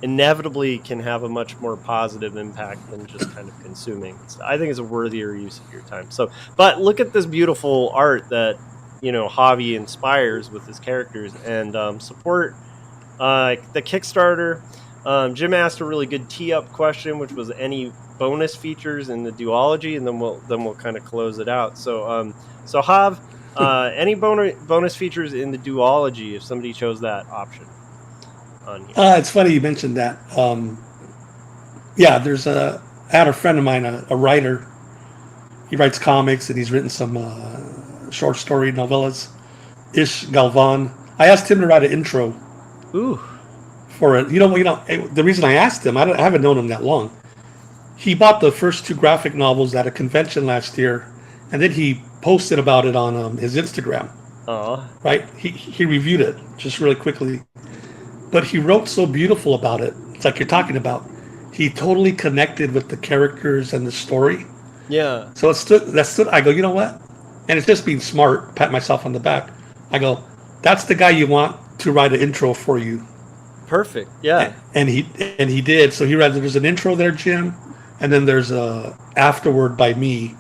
inevitably can have a much more positive impact than just kind of consuming. I think it's a worthier use of your time. So, but look at this beautiful art that Javi inspires with his characters, and support the Kickstarter. Jim asked a really good tee-up question, which was any bonus features in the duology, and then we'll kind of close it out. So Jav, any bonus features in the duology if somebody chose that option on here? It's funny you mentioned that. Yeah, I had a friend of mine, a writer. He writes comics, and he's written some short story novellas. Ish Galvan. I asked him to write an intro. Ooh. For it, the reason I asked him, I haven't known him that long. He bought the first 2 graphic novels at a convention last year, and then he posted about it on his Instagram. Right? He reviewed it just really quickly, but he wrote so beautiful about it. It's like you're talking about. He totally connected with the characters and the story. Yeah. So that stood. I go, you know what? And it's just being smart. Pat myself on the back. I go, that's the guy you want to write an intro for you. Perfect. Yeah. And he did. So there's an intro there, Jim, and then there's a afterword by me,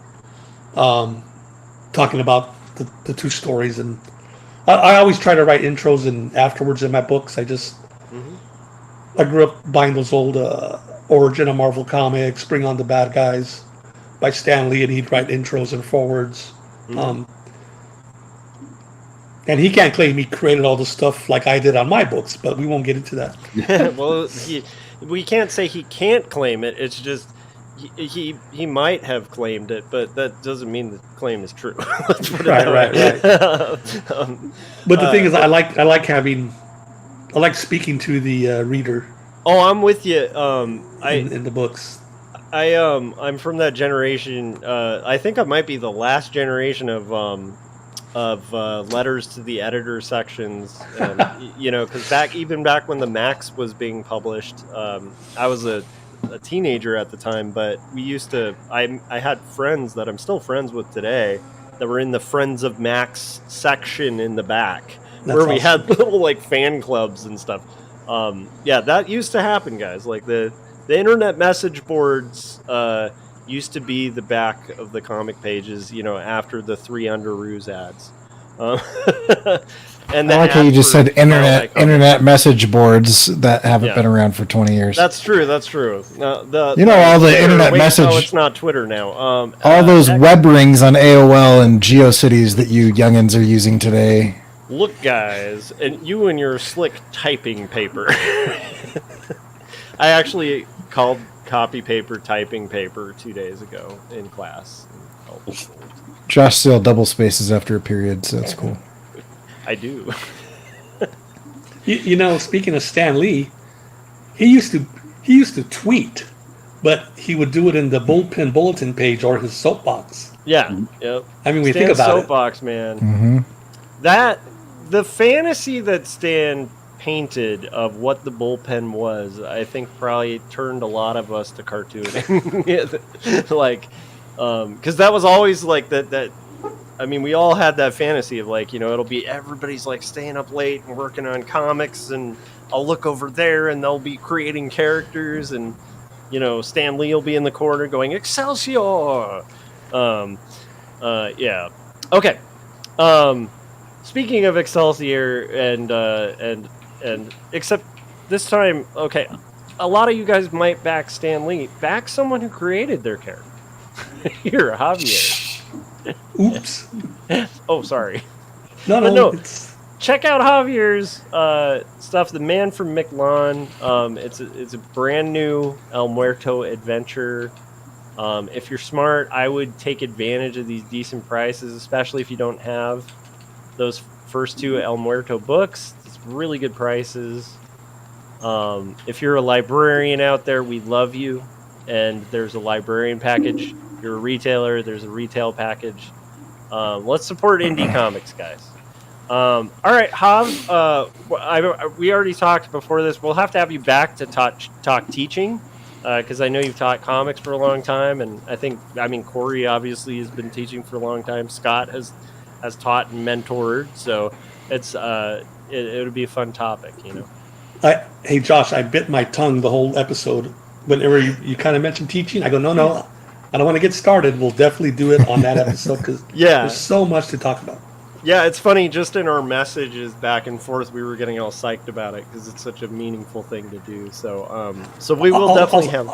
talking about the 2 stories. And I always try to write intros and afterwards in my books. I grew up buying those old Origin of Marvel Comics, Bring on the Bad Guys by Stan Lee, and he'd write intros and forwards. And he can't claim he created all the stuff like I did on my books, but we won't get into that. Well, we can't say he can't claim it. It's just he might have claimed it, but that doesn't mean the claim is true. Let's put it that way. But the thing is, I like speaking to the reader. Oh, I'm with you. In the books. I'm from that generation. I think I might be the last generation of letters to the editor sections, and, you know, because back when the Max was being published, I was a teenager at the time, but we used to. I had friends that I'm still friends with today that were in the Friends of Max section in the back, where we had little like fan clubs and stuff. Yeah, that used to happen, guys. Like the internet message boards used to be the back of the comic pages, you know, after the 3 Underoos ads. And I like how you just said internet message boards that haven't been around for 20 years. That's true. All the message. No, it's not Twitter now. All those web rings on AOL and GeoCities that you youngins are using today. Look, guys, and you and your slick typing paper. I actually called copy paper typing paper 2 days ago in class. Josh still double spaces after a period, so that's cool. I do. You know, speaking of Stan Lee, he used to tweet, but he would do it in the bullpen bulletin page or his soapbox. Yeah. Yep. I mean, we think about soapbox, man. That the fantasy that Stan painted of what the bullpen was, I think probably turned a lot of us to cartooning. Like, because that was always like that. I mean, we all had that fantasy of like, you know, it'll be everybody's like staying up late and working on comics, and I'll look over there and they'll be creating characters, and you know, Stan Lee will be in the corner going Excelsior. Yeah. Okay. Speaking of Excelsior and except this time, okay, a lot of you guys might back Stan Lee. Back someone who created their character. Here, Javier. Oops. Oh, sorry. No. Check out Javier's stuff. The Man from Miquelon. It's a brand new El Muerto adventure. If you're smart, I would take advantage of these decent prices, especially if you don't have those first 2 El Muerto books. It's really good prices. If you're a librarian out there, we love you. And there's a librarian package. You're a retailer, there's a retail package. Let's support indie comics, guys. All right, Jav, we already talked before this. We'll have to have you back to talk teaching, because I know you've taught comics for a long time, and I mean, Corey obviously has been teaching for a long time. Scott has taught and mentored, so it's it would be a fun topic, you know. Hey, Josh, I bit my tongue the whole episode. Whenever you kind of mentioned teaching, I go, no, I don't want to get started. We'll definitely do it on that episode because there's so much to talk about. Yeah, it's funny. Just in our messages back and forth, we were getting all psyched about it because it's such a meaningful thing to do. So, so we will definitely have.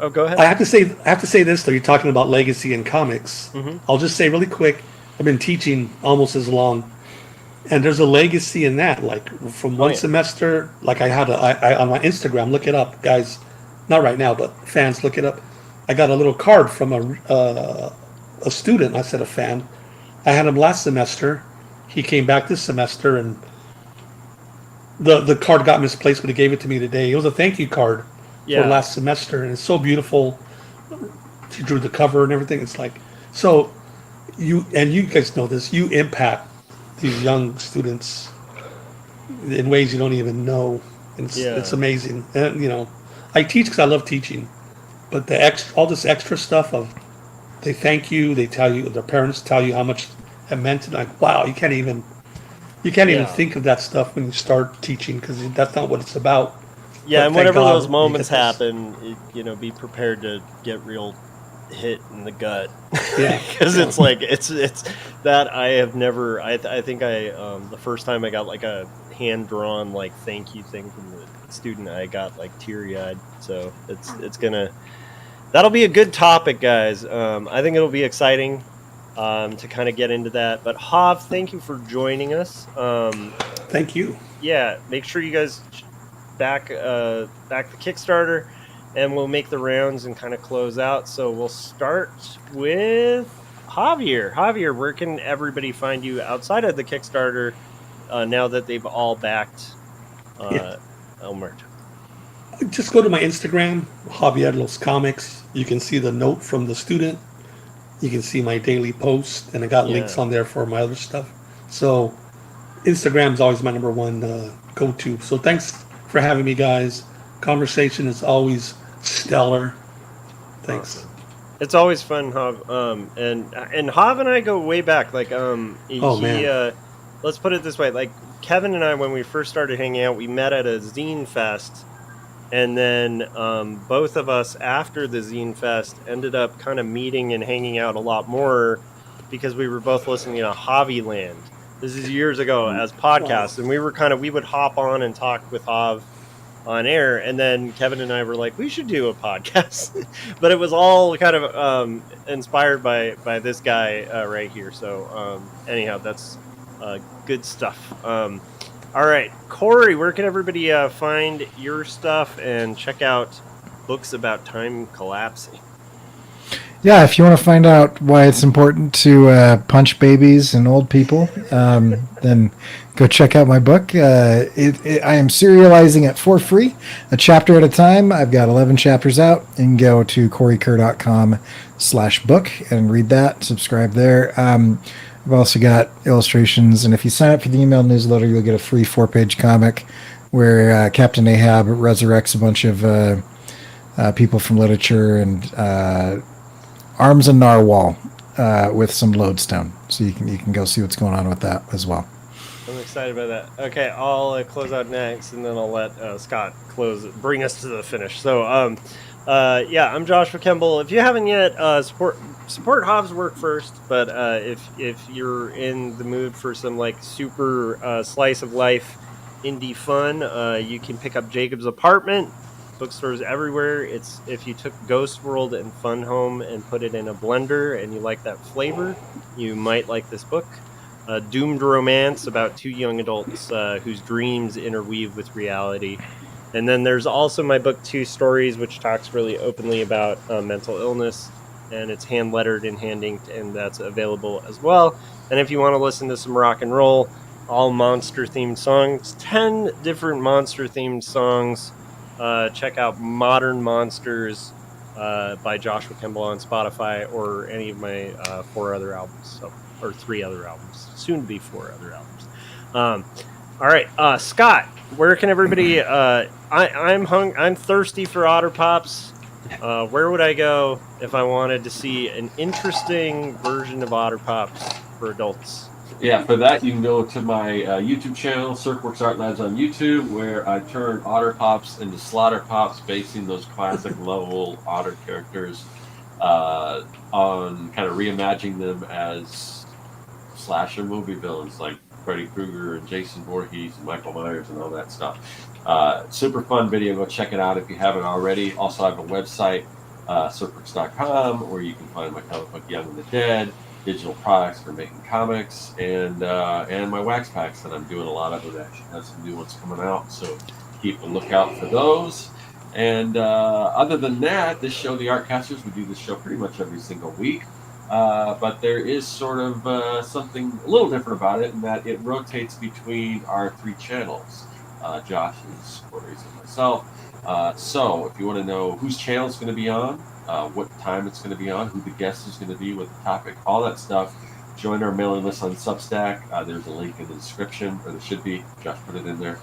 Oh, go ahead. I have to say this though. You're talking about legacy in comics. Mm-hmm. I'll just say really quick. I've been teaching almost as long, and there's a legacy in that. Like from one semester, like I had on my Instagram. Look it up, guys. Not right now, but fans, look it up. I got a little card from a student. I said a fan. I had him last semester. He came back this semester, and the card got misplaced, but he gave it to me today. It was a thank you card for last semester, and it's so beautiful. He drew the cover and everything. It's like, so you guys know this. You impact these young students in ways you don't even know. It's amazing. And you know, I teach because I love teaching. But all this extra stuff of they thank you, they tell you, their parents tell you how much it meant. Like, wow, you can't even think of that stuff when you start teaching because that's not what it's about. Yeah, but and whenever those moments happen, you know, be prepared to get real hit in the gut. Yeah, because it's like it's that I have never. I think the first time I got like a hand-drawn like thank you thing from the student. I got like teary-eyed. So that'll be a good topic, guys. I think it'll be exciting to kind of get into that. But Hav, thank you for joining us. Thank you. Yeah, make sure you guys back the Kickstarter, and we'll make the rounds and kind of close out. So we'll start with Javier. Javier, where can everybody find you outside of the Kickstarter now that they've all backed El Muerto? Just go to my Instagram, Javier Los Comics. You can see the note from the student. You can see my daily post, and I got links on there for my other stuff. So Instagram's always my number one go-to. So thanks for having me, guys. Conversation is always stellar. Thanks. Awesome. It's always fun, Hav. And Hav and I go way back. Like, man. Let's put it this way. Like, Kevin and I, when we first started hanging out, we met at a zine fest. And then both of us, after the zine fest, ended up kind of meeting and hanging out a lot more because we were both listening to Javiland. This is years ago as podcasts, and we would hop on and talk with Hav on air, and then Kevin and I were like, we should do a podcast. But it was all kind of inspired by this guy right here. So anyhow, that's good stuff. All right, Corey, where can everybody find your stuff and check out books about time collapsing? Yeah, if you want to find out why it's important to punch babies and old people, then go check out my book. I am serializing it for free, a chapter at a time. I've got 11 chapters out. You can go to CoreyKerr.com/book and read that. Subscribe there. I've also got illustrations, and if you sign up for the email newsletter, you'll get a free 4-page comic where Captain Ahab resurrects a bunch of people from literature and arms a narwhal with some lodestone, so you can go see what's going on with that as well. I'm excited about that. Okay, I'll close out next, and then I'll let Scott bring us to the finish. So, I'm Joshua Kemble. If you haven't yet, support Hav's work first. But if you're in the mood for some like super slice of life indie fun, you can pick up Jacob's Apartment. Bookstores everywhere. It's if you took Ghost World and Fun Home and put it in a blender and you like that flavor, you might like this book. Doomed romance about two young adults whose dreams interweave with reality. And then there's also my book, Two Stories, which talks really openly about mental illness, and it's hand lettered and hand inked, and that's available as well. And if you want to listen to some rock and roll, all monster themed songs, 10 different monster themed songs. Check out Modern Monsters by Joshua Kemble on Spotify, or any of my 4 other albums, or 3 other albums, soon to be 4 other albums. All right, Scott, where can everybody? I'm thirsty for Otter Pops. Where would I go if I wanted to see an interesting version of Otter Pops for adults? Yeah, for that, you can go to my YouTube channel, Circworks Art Labs on YouTube, where I turn Otter Pops into Slaughter Pops, basing those classic level Otter characters on kind of reimagining them as slasher movie villains like Freddy Krueger and Jason Voorhees and Michael Myers and all that stuff. Super fun video. Go check it out if you haven't already. Also, I have a website, Circworks.com, where you can find my comic book Young and the Dead, digital products for making comics, and my wax packs that I'm doing a lot of. It actually has some new ones coming out, so keep a lookout for those. And other than that, this show, the Artcasters, we do this show pretty much every single week. But there is sort of something a little different about it, in that it rotates between our 3 channels, Josh's, Corey's, and myself. So if you want to know whose channel it's going to be on, what time it's going to be on, who the guest is going to be, what the topic, all that stuff, join our mailing list on Substack. There's a link in the description, or there should be. Josh put it in there.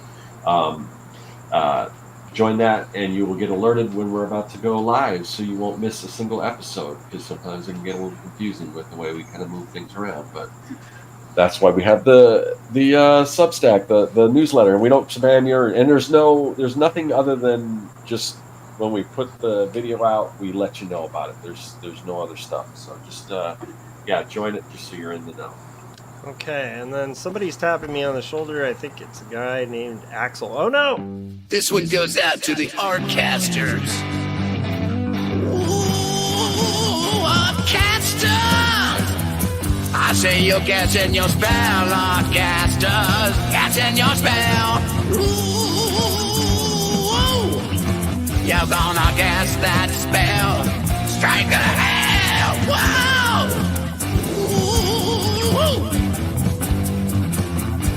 Join that, and you will get alerted when we're about to go live, so you won't miss a single episode, because sometimes it can get a little confusing with the way we kind of move things around. But that's why we have the Substack, the newsletter, and we don't spam your. And there's nothing other than just when we put the video out, we let you know about it. There's no other stuff. So just join it just so you're in the know. Okay, and then somebody's tapping me on the shoulder. I think it's a guy named Axel. Oh no! This one goes out to the Artcasters. Ooh, Artcasters! I see you catching your spell, Artcasters. Catching your spell. Ooh, you're gonna cast that spell. Strike a hell. Whoa! Ooh.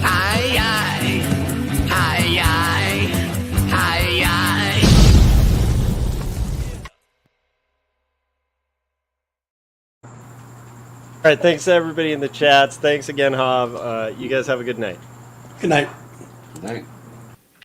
Hi, hi, hi, hi, hi. All right, thanks to everybody in the chats. Thanks again, Hav. You guys have a good night. Good night. Good night.